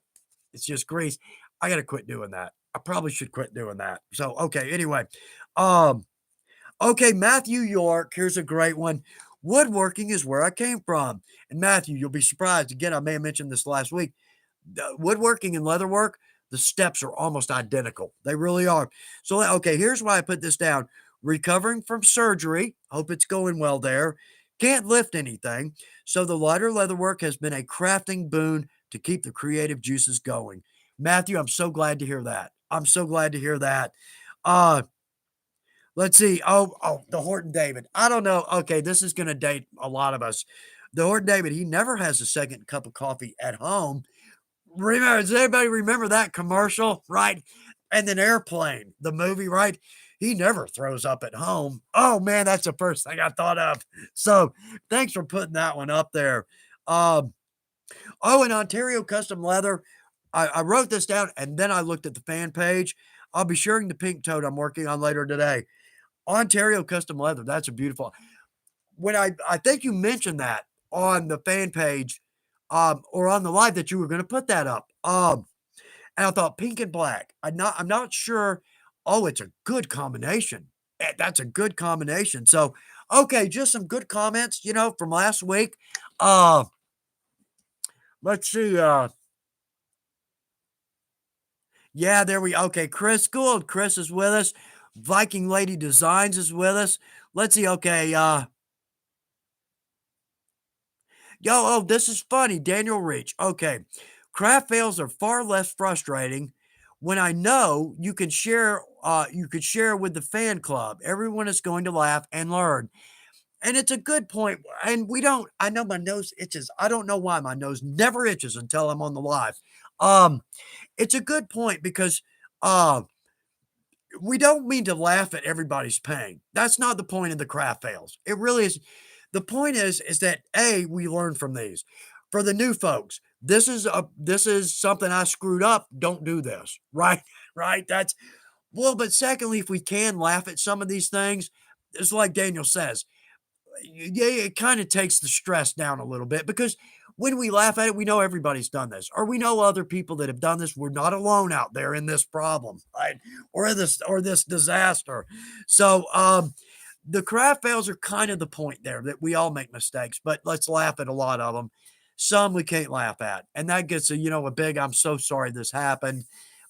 It's just grease. I got to quit doing that. I probably should quit doing that. So okay. Anyway, um, okay, Matthew York, here's a great one. Woodworking is where I came from. And Matthew, you'll be surprised. Again, I may have mentioned this last week. The woodworking and leatherwork, the steps are almost identical. They really are. So, okay, here's why I put this down. Recovering from surgery. Hope it's going well there. Can't lift anything. So, the lighter leatherwork has been a crafting boon to keep the creative juices going. Matthew, I'm so glad to hear that. I'm so glad to hear that. Uh, Let's see. The Horton David. I don't know. Okay, this is going to date a lot of us. The Horton David, he never has a second cup of coffee at home. Remember, does anybody remember that commercial, right? And then Airplane, the movie, right? He never throws up at home. Oh man, that's the first thing I thought of. So thanks for putting that one up there. Um, and Ontario Custom Leather. I wrote this down and then I looked at the fan page. I'll be sharing the pink tote I'm working on later today. Ontario Custom Leather. That's a beautiful. When I think you mentioned that on the fan page, or on the live that you were going to put that up. And I thought pink and black. I'm not sure. Oh, it's a good combination. That's a good combination. So Okay, just some good comments, from last week. Uh, let's see. Yeah, there we okay. Chris Gould. Chris is with us. Viking Lady Designs is with us. Let's see. Okay. This is funny. Daniel Reach. Okay. Craft fails are far less frustrating when I know you could share with the fan club. Everyone is going to laugh and learn. And it's a good point. And we don't, I know my nose itches. I don't know why my nose never itches until I'm on the live. Um, it's a good point because uh we don't mean to laugh at everybody's pain. That's not the point of the craft fails. It really is. The point is that we learn from these. For the new folks, this is something I screwed up. Don't do this. Right? Right? That's well, but secondly, if we can laugh at some of these things, it's like Daniel says, yeah, it kind of takes the stress down a little bit because when we laugh at it, we know everybody's done this, or we know other people that have done this. We're not alone out there in this problem, right? Or this disaster. So the craft fails are kind of the point there that we all make mistakes, but let's laugh at a lot of them. Some we can't laugh at, and that gets a big "I'm so sorry this happened,"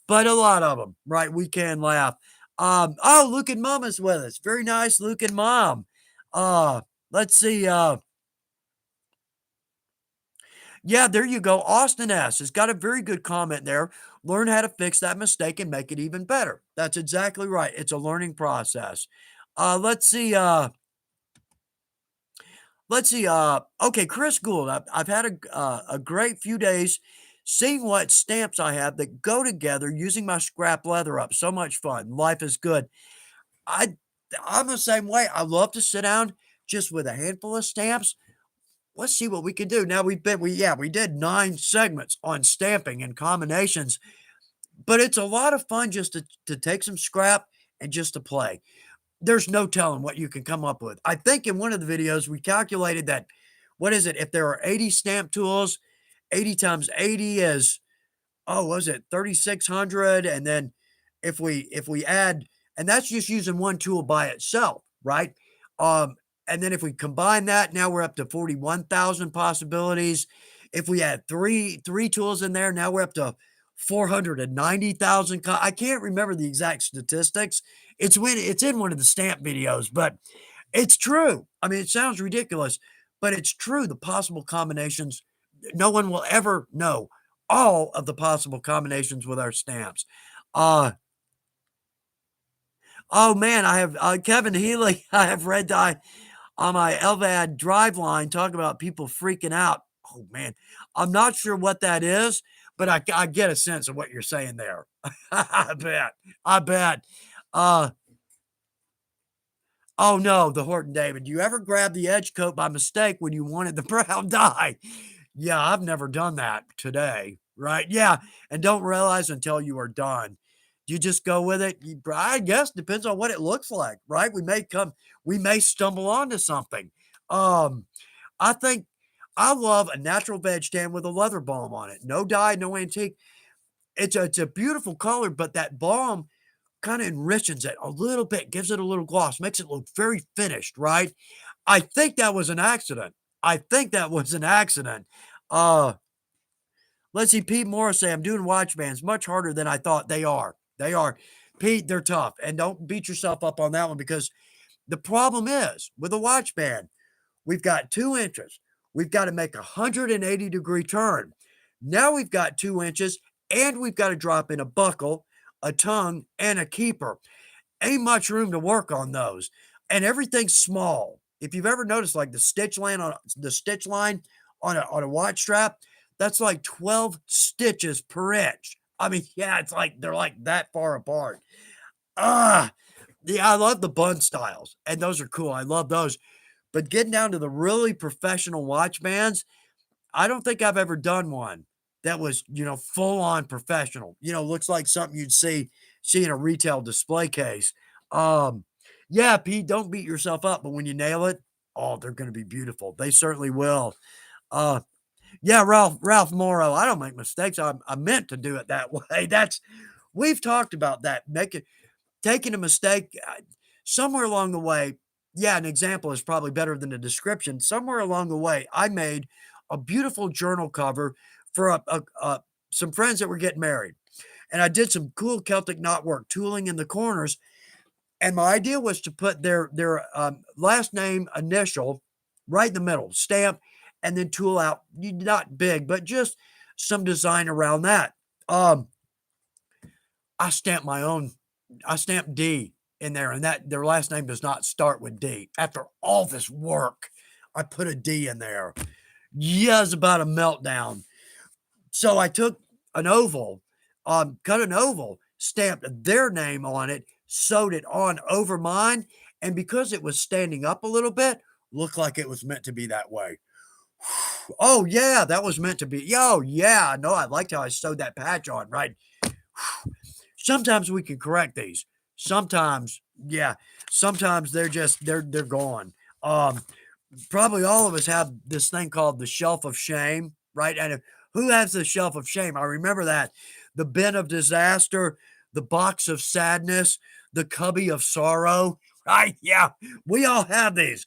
but a lot of them, right? We can laugh. Luke and Mom is with us. Very nice, Luke and Mom. Uh, let's see. Yeah, there you go. Austin S. has got a very good comment there. Learn how to fix that mistake and make it even better. That's exactly right. It's a learning process. Let's see. Okay, Chris Gould. I've had a great few days seeing what stamps I have that go together using my scrap leather up. So much fun. Life is good. I I'm the same way. I love to sit down just with a handful of stamps. Let's see what we can do. Now we did 9 segments on stamping and combinations, but it's a lot of fun just to take some scrap and just to play. There's no telling what you can come up with. I think in one of the videos we calculated that what is it? If there are 80 stamp tools, 80 times 80 is was it 3,600? And then if we add, and that's just using one tool by itself, right? Um, and then if we combine that, now we're up to 41,000 possibilities. If we add three tools in there, now we're up to 490,000. I can't remember the exact statistics. It's in one of the stamp videos, but it's true. I mean, it sounds ridiculous, but it's true. The possible combinations, no one will ever know all of the possible combinations with our stamps. Uh, oh man, I have Kevin Healy. I have red dye on my Elvad drive line. Talk about people freaking out. Oh man, I'm not sure what that is, but I get a sense of what you're saying there. I bet. I bet. Uh, Oh, no, the Horton David. Do you ever grab the edge coat by mistake when you wanted the brown dye? Yeah, I've never done that today, right? Yeah, and don't realize until you are done. You just go with it. I guess depends on what it looks like, right? We may stumble onto something. Um, I think I love a natural veg tan with a leather balm on it. No dye, no antique. It's a beautiful color, but that balm kinda enriches it a little bit, gives it a little gloss, makes it look very finished, right? I think that was an accident. I think that was an accident. Uh, let's see, Pete Morris say, "I'm doing watch bands much harder than I thought." They are. They are. Pete, they're tough, and don't beat yourself up on that one because the problem is, with a watch band, we've got 2 inches. We've gotta make a 180-degree turn. Now we've got 2 inches, and we've gotta drop in a buckle, a tongue, and a keeper. Ain't much room to work on those, and everything's small. If you've ever noticed, like, the stitch line on a watch strap, that's like 12 stitches per inch. I mean, yeah, it's like they're, like, that far apart. Ah, yeah, I love the bun styles, and those are cool, I love those, but getting down to the really professional watch bands, I don't think I've ever done one that was, full on professional. Looks like something you'd see in a retail display case. Um, yeah, Pete, don't beat yourself up, but when you nail it, oh, they're gonna be beautiful. They certainly will. Uh, yeah, Ralph Morrow, I don't make mistakes. I meant to do it that way. We've talked about that, taking a mistake somewhere along the way. Yeah, an example is probably better than a description. Somewhere along the way, I made a beautiful journal cover for some friends that were getting married, and I did some cool Celtic knotwork tooling in the corners. And my idea was to put their last name initial right in the middle, stamp, and then tool out, not big, but just some design around that. Um, I stamped my own. I stamped D in there, and that their last name does not start with D. After all this work, I put a D in there. Yeah, it's about a meltdown. So I took an oval, cut an oval, stamped their name on it, sewed it on over mine, and because it was standing up a little bit, looked like it was meant to be that way. Oh yeah, that was meant to be. Oh yeah, no, I liked how I sewed that patch on, right? Sometimes we can correct these. Sometimes, yeah, sometimes they're gone. Um, Probably all of us have this thing called the shelf of shame, right? And who has the shelf of shame? I remember that. The bin of disaster, the box of sadness, the cubby of sorrow, right? Yeah, we all have these.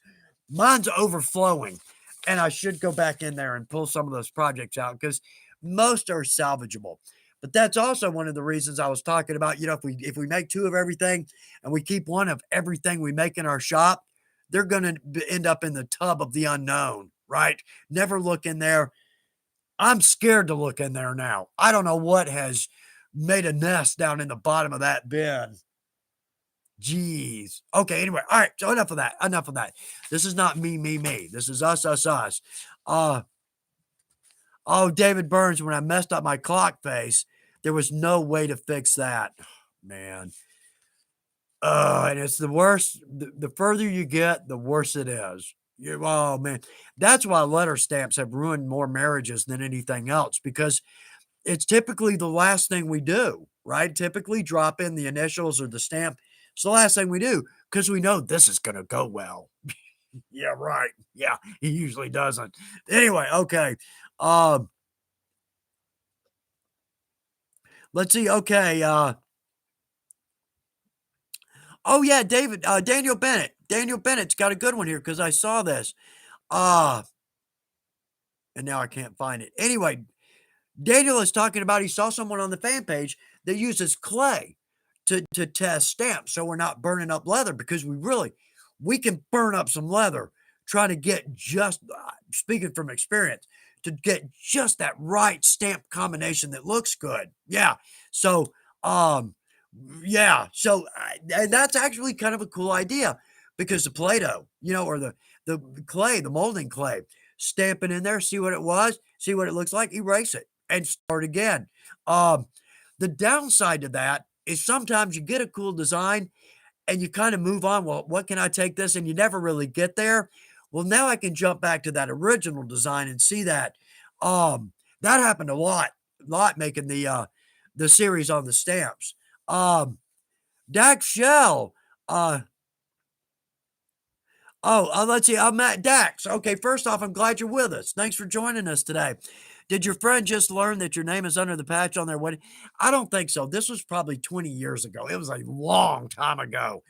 Mine's overflowing. And I should go back in there and pull some of those projects out because most are salvageable. But that's also one of the reasons I was talking about, if we make two of everything and we keep one of everything we make in our shop, they're going to end up in the tub of the unknown, right? Never look in there. I'm scared to look in there now. I don't know what has made a nest down in the bottom of that bin. Jeez. Okay, anyway. All right. So enough of that. Enough of that. This is not me, me, me. This is us, us, us. Uh oh, David Burns, when I messed up my clock face, there was no way to fix that. Man. And it's the worst. The further you get, the worse it is. Oh man, that's why letter stamps have ruined more marriages than anything else because it's typically the last thing we do, right? Typically, drop in the initials or the stamp. It's the last thing we do because we know this is going to go well. Yeah, right. Yeah, he usually doesn't. Anyway, okay. Um, let's see. Okay. Oh yeah, David. Daniel Bennett. Daniel Bennett's got a good one here because I saw this. Uh, and now I can't find it. Anyway, Daniel is talking about he saw someone on the fan page that uses clay to test stamps so we're not burning up leather because we can burn up some leather trying to get just speaking from experience to get just that right stamp combination that looks good. Yeah. So um yeah, so and that's actually kind of a cool idea because the Play-Doh, or the clay, the molding clay, stamp it in there, see what it was, see what it looks like, erase it and start again. Um, the downside to that is sometimes you get a cool design and you kind of move on. Well, what can I take this? And you never really get there. Well, now I can jump back to that original design and see that. That happened a lot making the series on the stamps. Dax Shell. Let's see. I'm Matt Dax. Okay, first off, I'm glad you're with us. Thanks for joining us today. Did your friend just learn that your name is under the patch on their wedding? I don't think so. This was probably 20 years ago. It was a long time ago.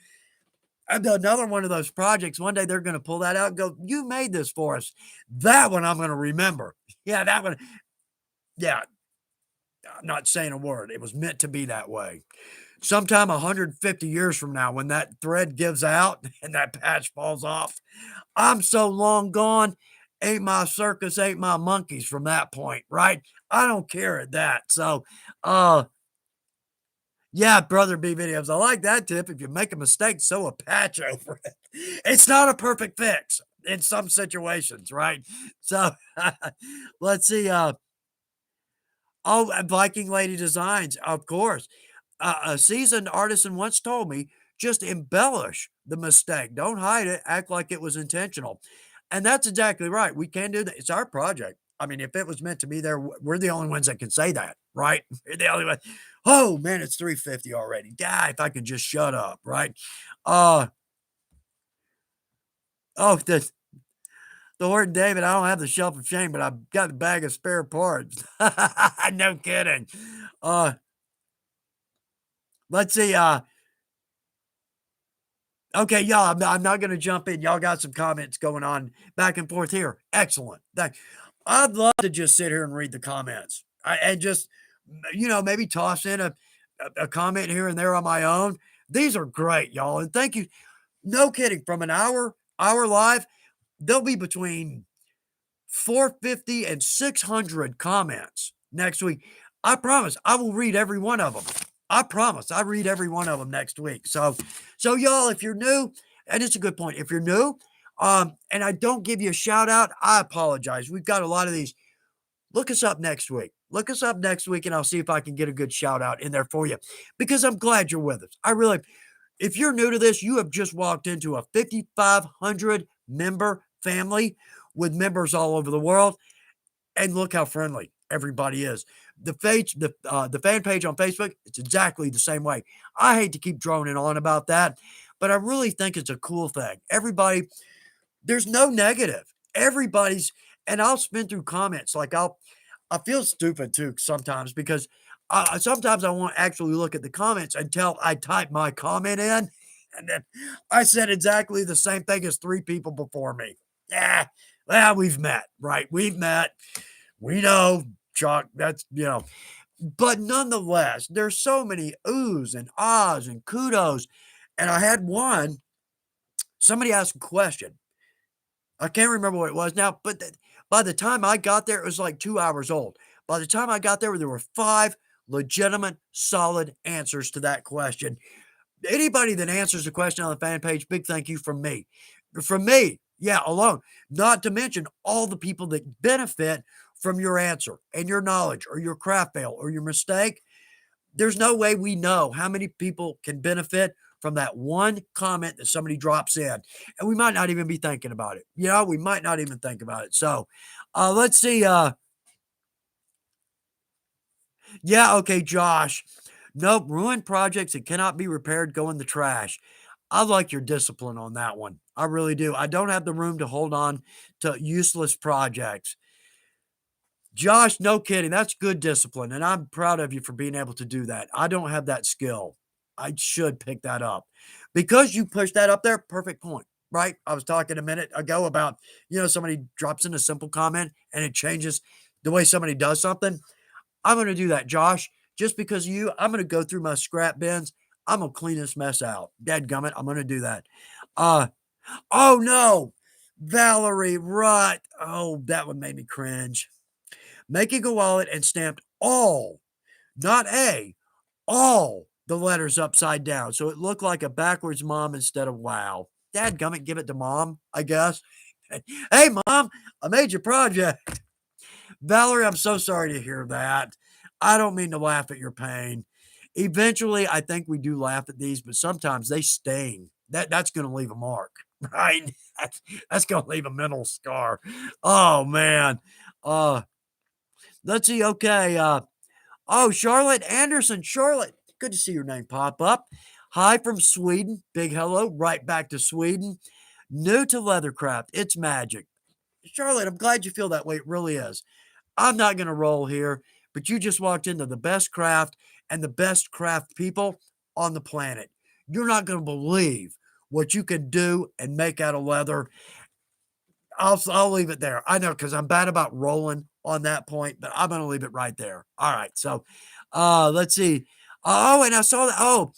And another one of those projects, one day they're going to pull that out and go, "You made this for us." That one I'm going to remember. Yeah, that one. Yeah, I'm not saying a word. It was meant to be that way. Sometime 150 years from now, when that thread gives out and that patch falls off, I'm so long gone. Ain't my circus, ain't my monkeys from that point, right? I don't care at that. So, uh, yeah, brother B videos. I like that tip. If you make a mistake, sew a patch over it. It's not a perfect fix in some situations, right? So, let's see. Viking Lady Designs, of course. A seasoned artisan once told me, just embellish the mistake. Don't hide it. Act like it was intentional. And that's exactly right. We can do that. It's our project. I mean, if it was meant to be there, we're the only ones that can say that, right? We're the only one. Oh man, it's 3:50 already. God, if I could just shut up, right? Uh oh, the word David, I don't have the shelf of shame, but I've got a bag of spare parts. No kidding. Uh let's see. Okay, y'all, I'm not gonna jump in. Y'all got some comments going on back and forth here. Excellent. I'd love to just sit here and read the comments, and just, maybe toss in a comment here and there on my own. These are great, y'all, and thank you. No kidding, from an hour live, there'll be between 450 and 600 comments next week. I promise I will read every one of them. I promise I read every one of them next week. So y'all, if you're new, and it's a good point. If you're new, and I don't give you a shout out, I apologize. We've got a lot of these. Look us up next week. Look us up next week, and I'll see if I can get a good shout out in there for you, because I'm glad you're with us. If you're new to this, you have just walked into a 5,500 member family with members all over the world. And look how friendly everybody is. The fan page on Facebook, it's exactly the same way. I hate to keep droning on about that, but I really think it's a cool thing. Everybody, there's no negative. Everybody's, and I'll spin through comments. I feel stupid too sometimes, because sometimes I won't actually look at the comments until I type my comment in, and then I said exactly the same thing as three people before me. Yeah, well, we've met, right? We've met. We know, Chuck. But nonetheless, there's so many oohs and ahs and kudos. And I had one. Somebody asked a question. I can't remember what it was now, but by the time I got there, it was like 2 hours old. By the time I got there were five legitimate, solid answers to that question. Anybody that answers the question on the fan page, big thank you from me. From me, yeah, alone. Not to mention all the people that benefit from your answer and your knowledge or your craft fail or your mistake. There's no way we know how many people can benefit from that one comment that somebody drops in. And we might not even be thinking about it. We might not even think about it. So let's see. Yeah, okay, Josh. Nope, ruined projects that cannot be repaired go in the trash. I like your discipline on that one. I really do. I don't have the room to hold on to useless projects. Josh, no kidding. That's good discipline. And I'm proud of you for being able to do that. I don't have that skill. I should pick that up. Because you pushed that up there, perfect point, right? I was talking a minute ago about, somebody drops in a simple comment and it changes the way somebody does something. I'm going to do that, Josh. Just because of you, I'm going to go through my scrap bins. I'm going to clean this mess out. Dadgummit, I'm going to do that. Oh no, Valerie, right. Oh, that one made me cringe. Making a wallet and stamped all, not a, all the letters upside down. So it looked like a backwards mom instead of wow. Dadgummit, give it to mom, I guess. Hey, mom, I made your project. Valerie, I'm so sorry to hear that. I don't mean to laugh at your pain. Eventually, I think we do laugh at these, but sometimes they sting. That's going to leave a mark, right? That's going to leave a mental scar. Oh man. Uh, let's see. Okay. Oh, Charlotte Anderson. Charlotte, good to see your name pop up. Hi from Sweden. Big hello. Right back to Sweden. New to Leathercraft. It's magic. Charlotte, I'm glad you feel that way. It really is. I'm not going to roll here, but you just walked into the best craft and the best craft people on the planet. You're not going to believe what you can do and make out of leather. I'll leave it there. I know, because I'm bad about rolling on that point, but I'm going to leave it right there. All right. So let's see. Oh, and I saw that. Oh,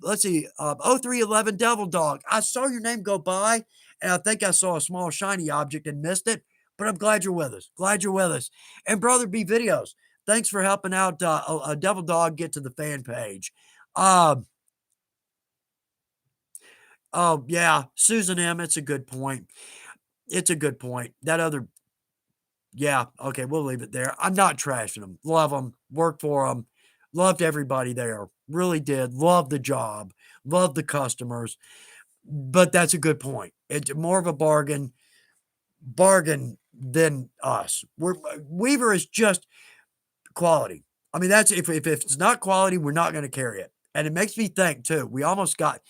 let's see. 0311 Devil Dog. I saw your name go by, and I think I saw a small shiny object and missed it. But I'm glad you're with us. Glad you're with us. And Brother B Videos, thanks for helping out a Devil Dog get to the fan page. Oh, yeah. Susan M., it's a good point. It's a good point. Yeah, okay, we'll leave it there. I'm not trashing them. Love them. Work for them. Loved everybody there. Really did. Love the job. Love the customers. But that's a good point. It's more of a bargain than us. Weaver is just quality. I mean, that's if it's not quality, we're not going to carry it. And it makes me think too. We almost got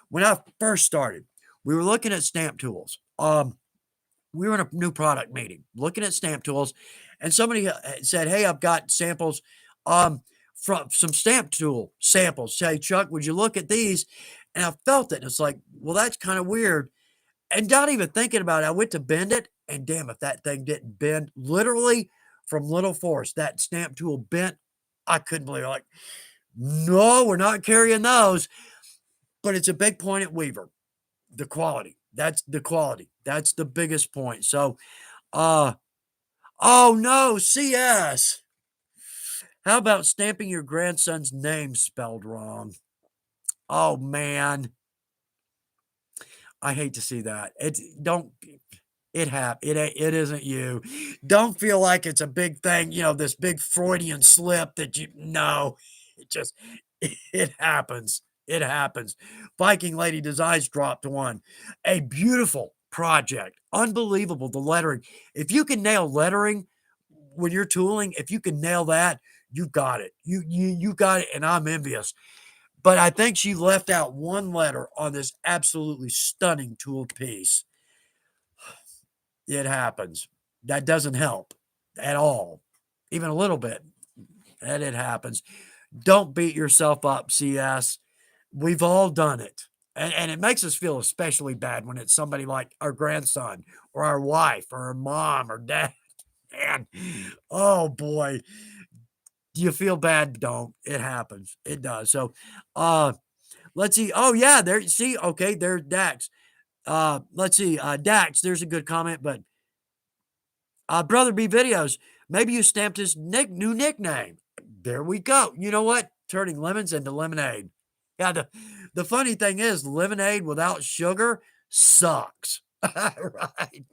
when I first started, we were looking at stamp tools. We were in a new product meeting looking at stamp tools, and somebody said, "Hey, I've got samples from some stamp tool samples. Say, Chuck, would you look at these?" and I felt it. And it's like, well, that's kind of weird. And not even thinking about it, I went to bend it, and damn, if that thing didn't bend, literally from little force, that stamp tool bent. I couldn't believe it. Like, no, we're not carrying those. But it's a big point at Weaver. The quality. That's the quality. That's the biggest point. So, uh, oh no, CS. How about stamping your grandson's name spelled wrong? Oh man, I hate to see that. It isn't you. Don't feel like it's a big thing, this big Freudian slip that no, it just, it happens. It happens. Viking Lady Designs dropped one. A beautiful project. Unbelievable. The lettering. If you can nail lettering when you're tooling, if you can nail that, you got it. You got it, and I'm envious. But I think she left out one letter on this absolutely stunning tool piece. It happens. That doesn't help at all, even a little bit. And it happens. Don't beat yourself up, CS. We've all done it. And it makes us feel especially bad when it's somebody like our grandson or our wife or our mom or dad. Man, oh boy. Do you feel bad? Don't. It happens. It does. So let's see. Oh, yeah, there. See, okay, there's Dax. Let's see. Dax, there's a good comment, but Brother B Videos, maybe you stamped his new nickname. There we go. You know what? Turning lemons into lemonade. Yeah, the funny thing is, lemonade without sugar sucks. Right.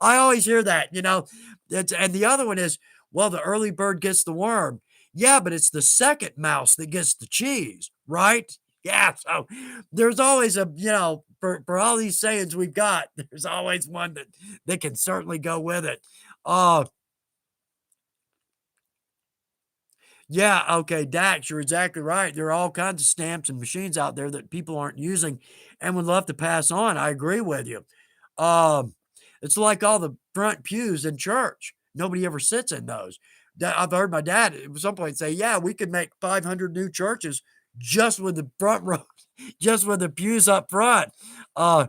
I always hear that, and the other one is, well, the early bird gets the worm. Yeah, but it's the second mouse that gets the cheese, right? Yeah, so there's always for all these sayings we've got, there's always one that can certainly go with it. Uh, yeah, okay, Dax, you're exactly right. There are all kinds of stamps and machines out there that people aren't using and would love to pass on. I agree with you. Um, it's like all the front pews in church. Nobody ever sits in those. I've heard my dad at some point say, "Yeah, we could make 500 new churches just with the front row, just with the pews up front." Uh,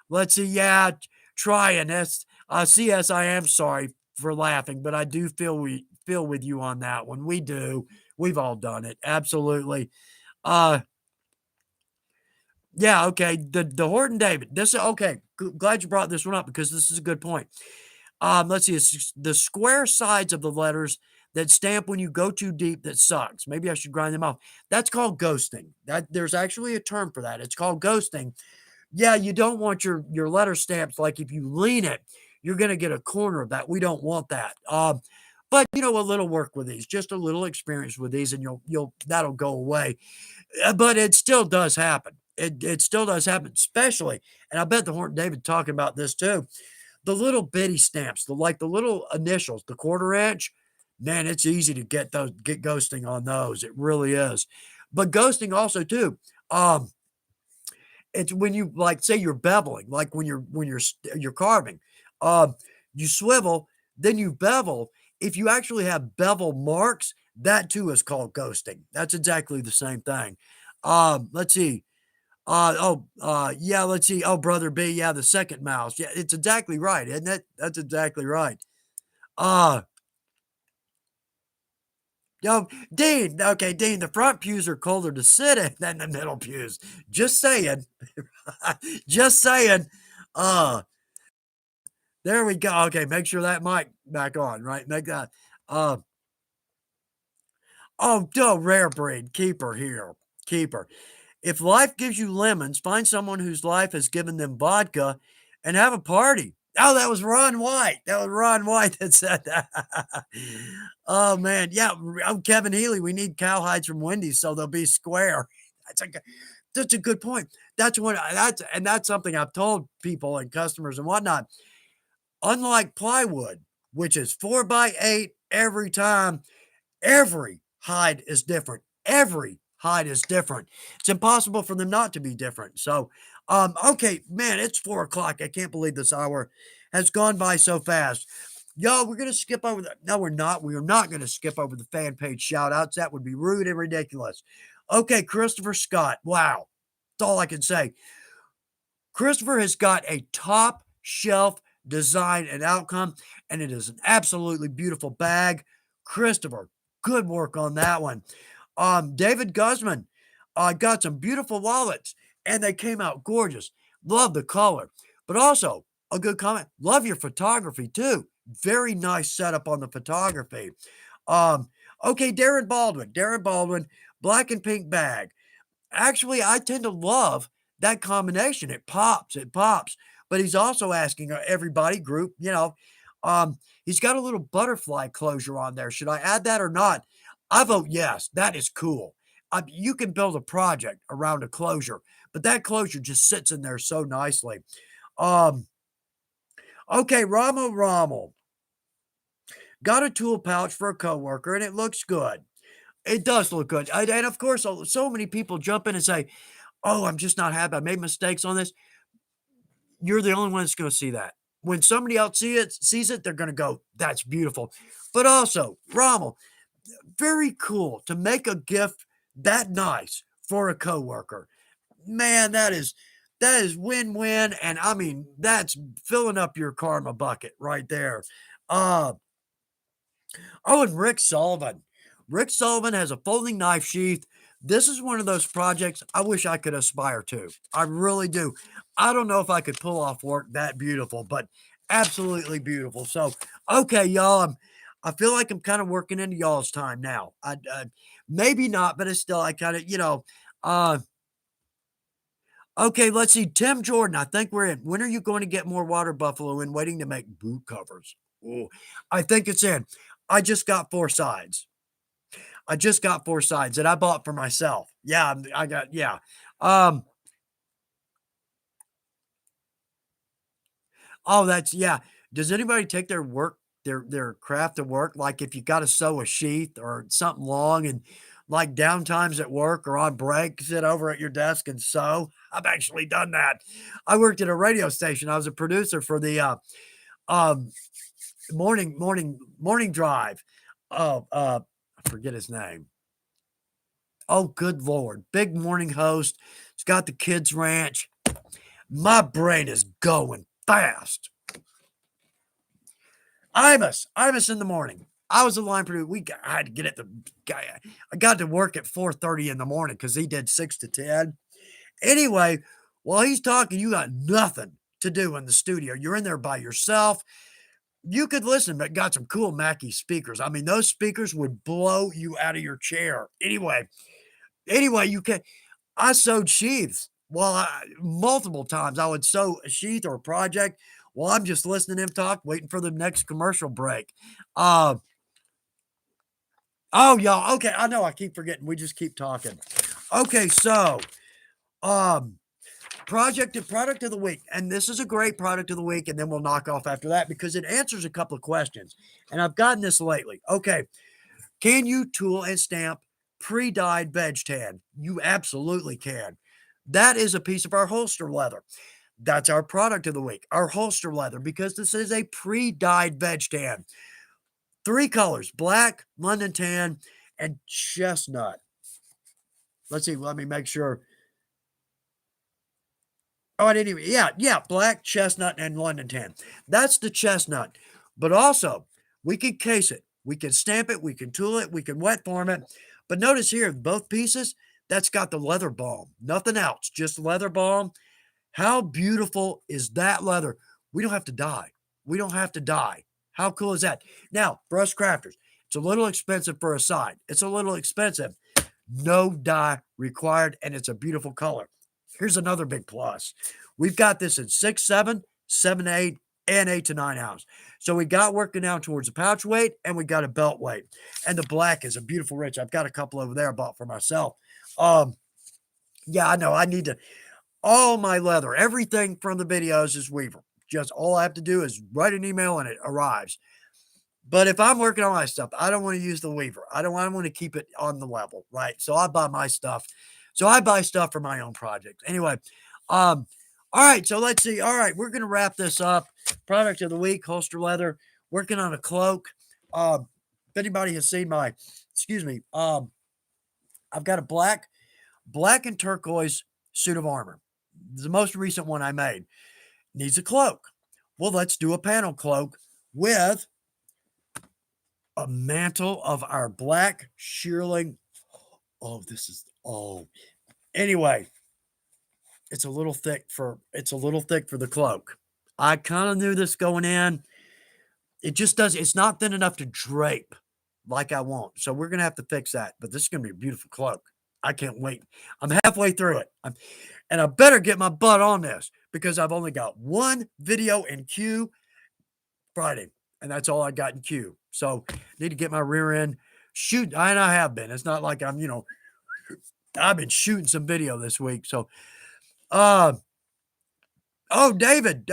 let's see. Yeah, trying. CS. I am sorry for laughing, but I do feel with you on that one. We do. We've all done it. Absolutely. Uh, yeah. Okay. The Horton David. This okay. Glad you brought this one up because this is a good point. Let's see. It's the square sides of the letters that stamp when you go too deep that sucks. Maybe I should grind them off. That's called ghosting. That there's actually a term for that. It's called ghosting. Yeah, you don't want your letter stamps like if you lean it, you're gonna get a corner of that. We don't want that. But a little work with these, just a little experience with these, and you'll that'll go away. But it still does happen. It still does happen, especially, and I bet the Horton David talking about this too. The little bitty stamps, the little initials, the 1/4 inch. Man, it's easy to get ghosting on those. It really is. But ghosting also too. Um, it's when you like say you're beveling, like when you're carving, you swivel, then you bevel. If you actually have bevel marks, that too is called ghosting. That's exactly the same thing. Let's see. Yeah, let's see. Oh, brother B, yeah, the second mouse. Yeah, it's exactly right, isn't it? That's exactly right. Uh, yo, Dean. Okay, Dean, the front pews are colder to sit in than the middle pews. Just saying. Just saying. Uh, there we go. Okay, make sure that mic back on, right? Make that. Uh, oh, duh, rare breed. Keeper here. Keeper. If life gives you lemons, find someone whose life has given them vodka and have a party. Oh, that was Ron White. That was Ron White that said that. Oh man, yeah. Oh, Kevin Healy. We need cowhides from Wendy's so they'll be square. That's a that's a good point. That's something I've told people and customers and whatnot. Unlike plywood, which is 4x8 every time, every hide is different. Every hide is different. It's impossible for them not to be different. So, okay, man, it's 4 o'clock. I can't believe this hour has gone by so fast. Y'all, we're gonna skip over the. No, we're not. We are not gonna skip over the fan page shout outs. That would be rude and ridiculous. Okay, Christopher Scott. Wow. That's all I can say. Christopher has got a top shelf design and outcome, and it is an absolutely beautiful bag. Christopher, good work on that one. David Guzman got some beautiful wallets, and they came out gorgeous. Love the color, but also a good comment. Love your photography too. Very nice setup on the photography. Um, okay, Darren Baldwin. Darren Baldwin, black and pink bag. Actually, I tend to love that combination. It pops, it pops. But he's also asking everybody group, he's got a little butterfly closure on there. Should I add that or not? I vote yes. That is cool. You can build a project around a closure, but that closure just sits in there so nicely. Um, okay, Rommel got a tool pouch for a coworker, and it looks good. It does look good. And of course, so many people jump in and say, "Oh, I'm just not happy. I made mistakes on this." You're the only one that's gonna see that. When somebody else sees it, they're gonna go, "That's beautiful." But also, Rommel, very cool to make a gift that nice for a coworker. Man, that is win-win, and I mean, that's filling up your karma bucket right there. Uh, oh, and Rick Sullivan. Rick Sullivan has a folding knife sheath. This is one of those projects I wish I could aspire to. I really do. I don't know if I could pull off work that beautiful, but absolutely beautiful. So, okay, y'all, I feel like I'm kind of working into y'all's time now. Maybe not, but it's still, I kind of, uh, okay, let's see. Tim Jordan, I think we're in. When are you going to get more water buffalo in waiting to make boot covers? Ooh, I think it's in. I just got 4 sides. I just got 4 sides that I bought for myself. Yeah, I got yeah. Um, oh, that's yeah. Does anybody take their craft to work? Like if you gotta sew a sheath or something long and like downtimes at work or on break, sit over at your desk and sew? I've actually done that. I worked at a radio station. I was a producer for the um morning drive. Oh, I forget his name. Oh, good Lord. Big morning host. He's got the kids' ranch. My brain is going fast. Imus in the morning. I was a line producer. I had to get at the guy. I got to work at 4:30 in the morning because he did 6 to 10. Anyway, while he's talking, you got nothing to do in the studio. You're in there by yourself. You could listen, but got some cool Mackie speakers. I mean, those speakers would blow you out of your chair. Anyway, you can I sewed sheaths. Well, multiple times I would sew a sheath or a project while I'm just listening to him talk, waiting for the next commercial break. Uh, oh, y'all. Okay, I know I keep forgetting. We just keep talking. Okay, so um, project and product of the week, and this is a great product of the week, and then we'll knock off after that because it answers a couple of questions, and I've gotten this lately. Okay, can you tool and stamp pre-dyed veg tan? You absolutely can. That is a piece of our holster leather. That's our product of the week, our holster leather, because this is a pre-dyed veg tan. 3 colors, black, London tan, and chestnut. Let's see, let me make sure. Oh, I didn't even, yeah, black, chestnut, and London tan. That's the chestnut. But also, we can case it, we can stamp it, we can tool it, we can wet form it. But notice here, both pieces, that's got the leather balm, nothing else, just leather balm. How beautiful is that leather? We don't have to dye. We don't have to dye. How cool is that? Now, for us crafters, it's a little expensive for a side. It's a little expensive. No dye required, and it's a beautiful color. Here's another big plus. We've got this in 6'7", 7'8", and 8 to 9 ounce. So we got working down towards the pouch weight, and we got a belt weight. And the black is a beautiful rich. I've got a couple over there I bought for myself. Yeah, I know. I need to all my leather, everything from the videos is Weaver. Just all I have to do is write an email and it arrives. But if I'm working on my stuff, I don't want to use the Weaver. I want to keep it on the level, right? So I buy my stuff. So I buy stuff for my own projects. Anyway, um, all right. So let's see. All right, we're gonna wrap this up. Product of the week, holster leather. Working on a cloak. If anybody has seen excuse me, I've got a black and turquoise suit of armor. The most recent one I made needs a cloak. Well, let's do a panel cloak with a mantle of our black shearling. Oh, this is anyway. It's a little thick for the cloak. I kind of knew this going in. It just does. It's not thin enough to drape like I want. So we're gonna have to fix that. But this is gonna be a beautiful cloak. I can't wait. I'm halfway through it. And I better get my butt on this because I've only got one video in queue Friday, and that's all I got in queue. So need to get my rear end shoot. And I have been. It's not like I've been shooting some video this week. So, David,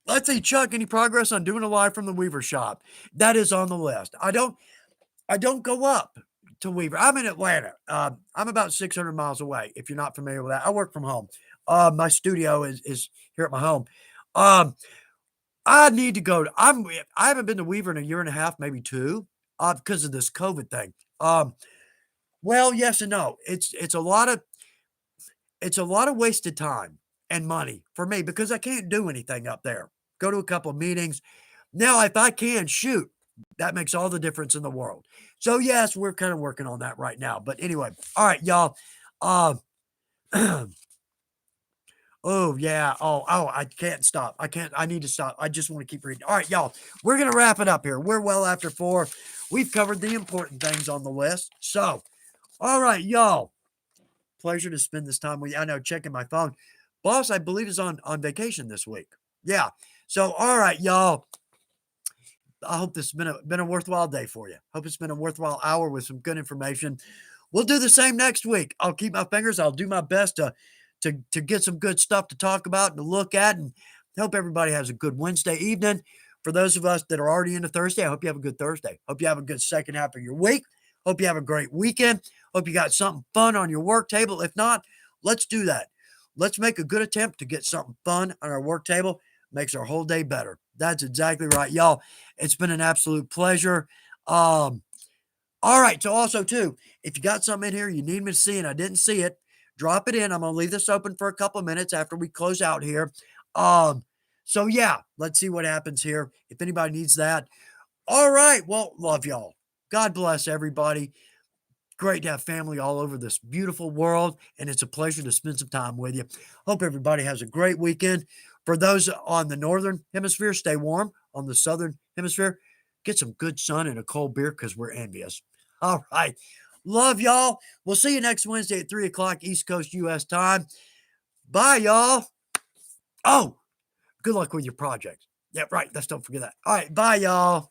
let's see, Chuck, any progress on doing a live from the Weaver shop? That is on the list. I don't go up to Weaver. I'm in Atlanta. I'm about 600 miles away. If you're not familiar with that, I work from home. My studio is here at my home. I need to go. I haven't been to Weaver in a year and a half, maybe two, because of this COVID thing. Well, yes and no. It's a lot of wasted time and money for me because I can't do anything up there. Go to a couple of meetings. Now, if I can shoot, that makes all the difference in the world. So yes, we're kind of working on that right now. But anyway, all right, y'all. Oh, yeah. Oh, I can't stop. I need to stop. I just want to keep reading. All right, y'all. We're going to wrap it up here. We're well after 4. We've covered the important things on the list. So, all right, y'all. Pleasure to spend this time with you. I know, checking my phone. Boss, I believe, is on vacation this week. Yeah. So, all right, y'all. I hope this has been a worthwhile day for you. Hope it's been a worthwhile hour with some good information. We'll do the same next week. I'll keep my fingers. I'll do my best to get some good stuff to talk about and to look at, and hope everybody has a good Wednesday evening. For those of us that are already into Thursday, I hope you have a good Thursday. Hope you have a good second half of your week. Hope you have a great weekend. Hope you got something fun on your work table. If not, let's do that. Let's make a good attempt to get something fun on our work table. Makes our whole day better. That's exactly right, y'all. It's been an absolute pleasure. All right. So also, too, if you got something in here you need me to see and I didn't see it, drop it in. I'm going to leave this open for a couple of minutes after we close out here. So, yeah, let's see what happens here. If anybody needs that. All right. Well, love y'all. God bless everybody. Great to have family all over this beautiful world, and it's a pleasure to spend some time with you. Hope everybody has a great weekend. For those on the northern hemisphere, stay warm. On the southern hemisphere, get some good sun and a cold beer because we're envious. All right. Love y'all. We'll see you next Wednesday at 3 o'clock East Coast U.S. time. Bye, y'all. Oh, good luck with your project. Yeah, right. Let's don't forget that. All right. Bye, y'all.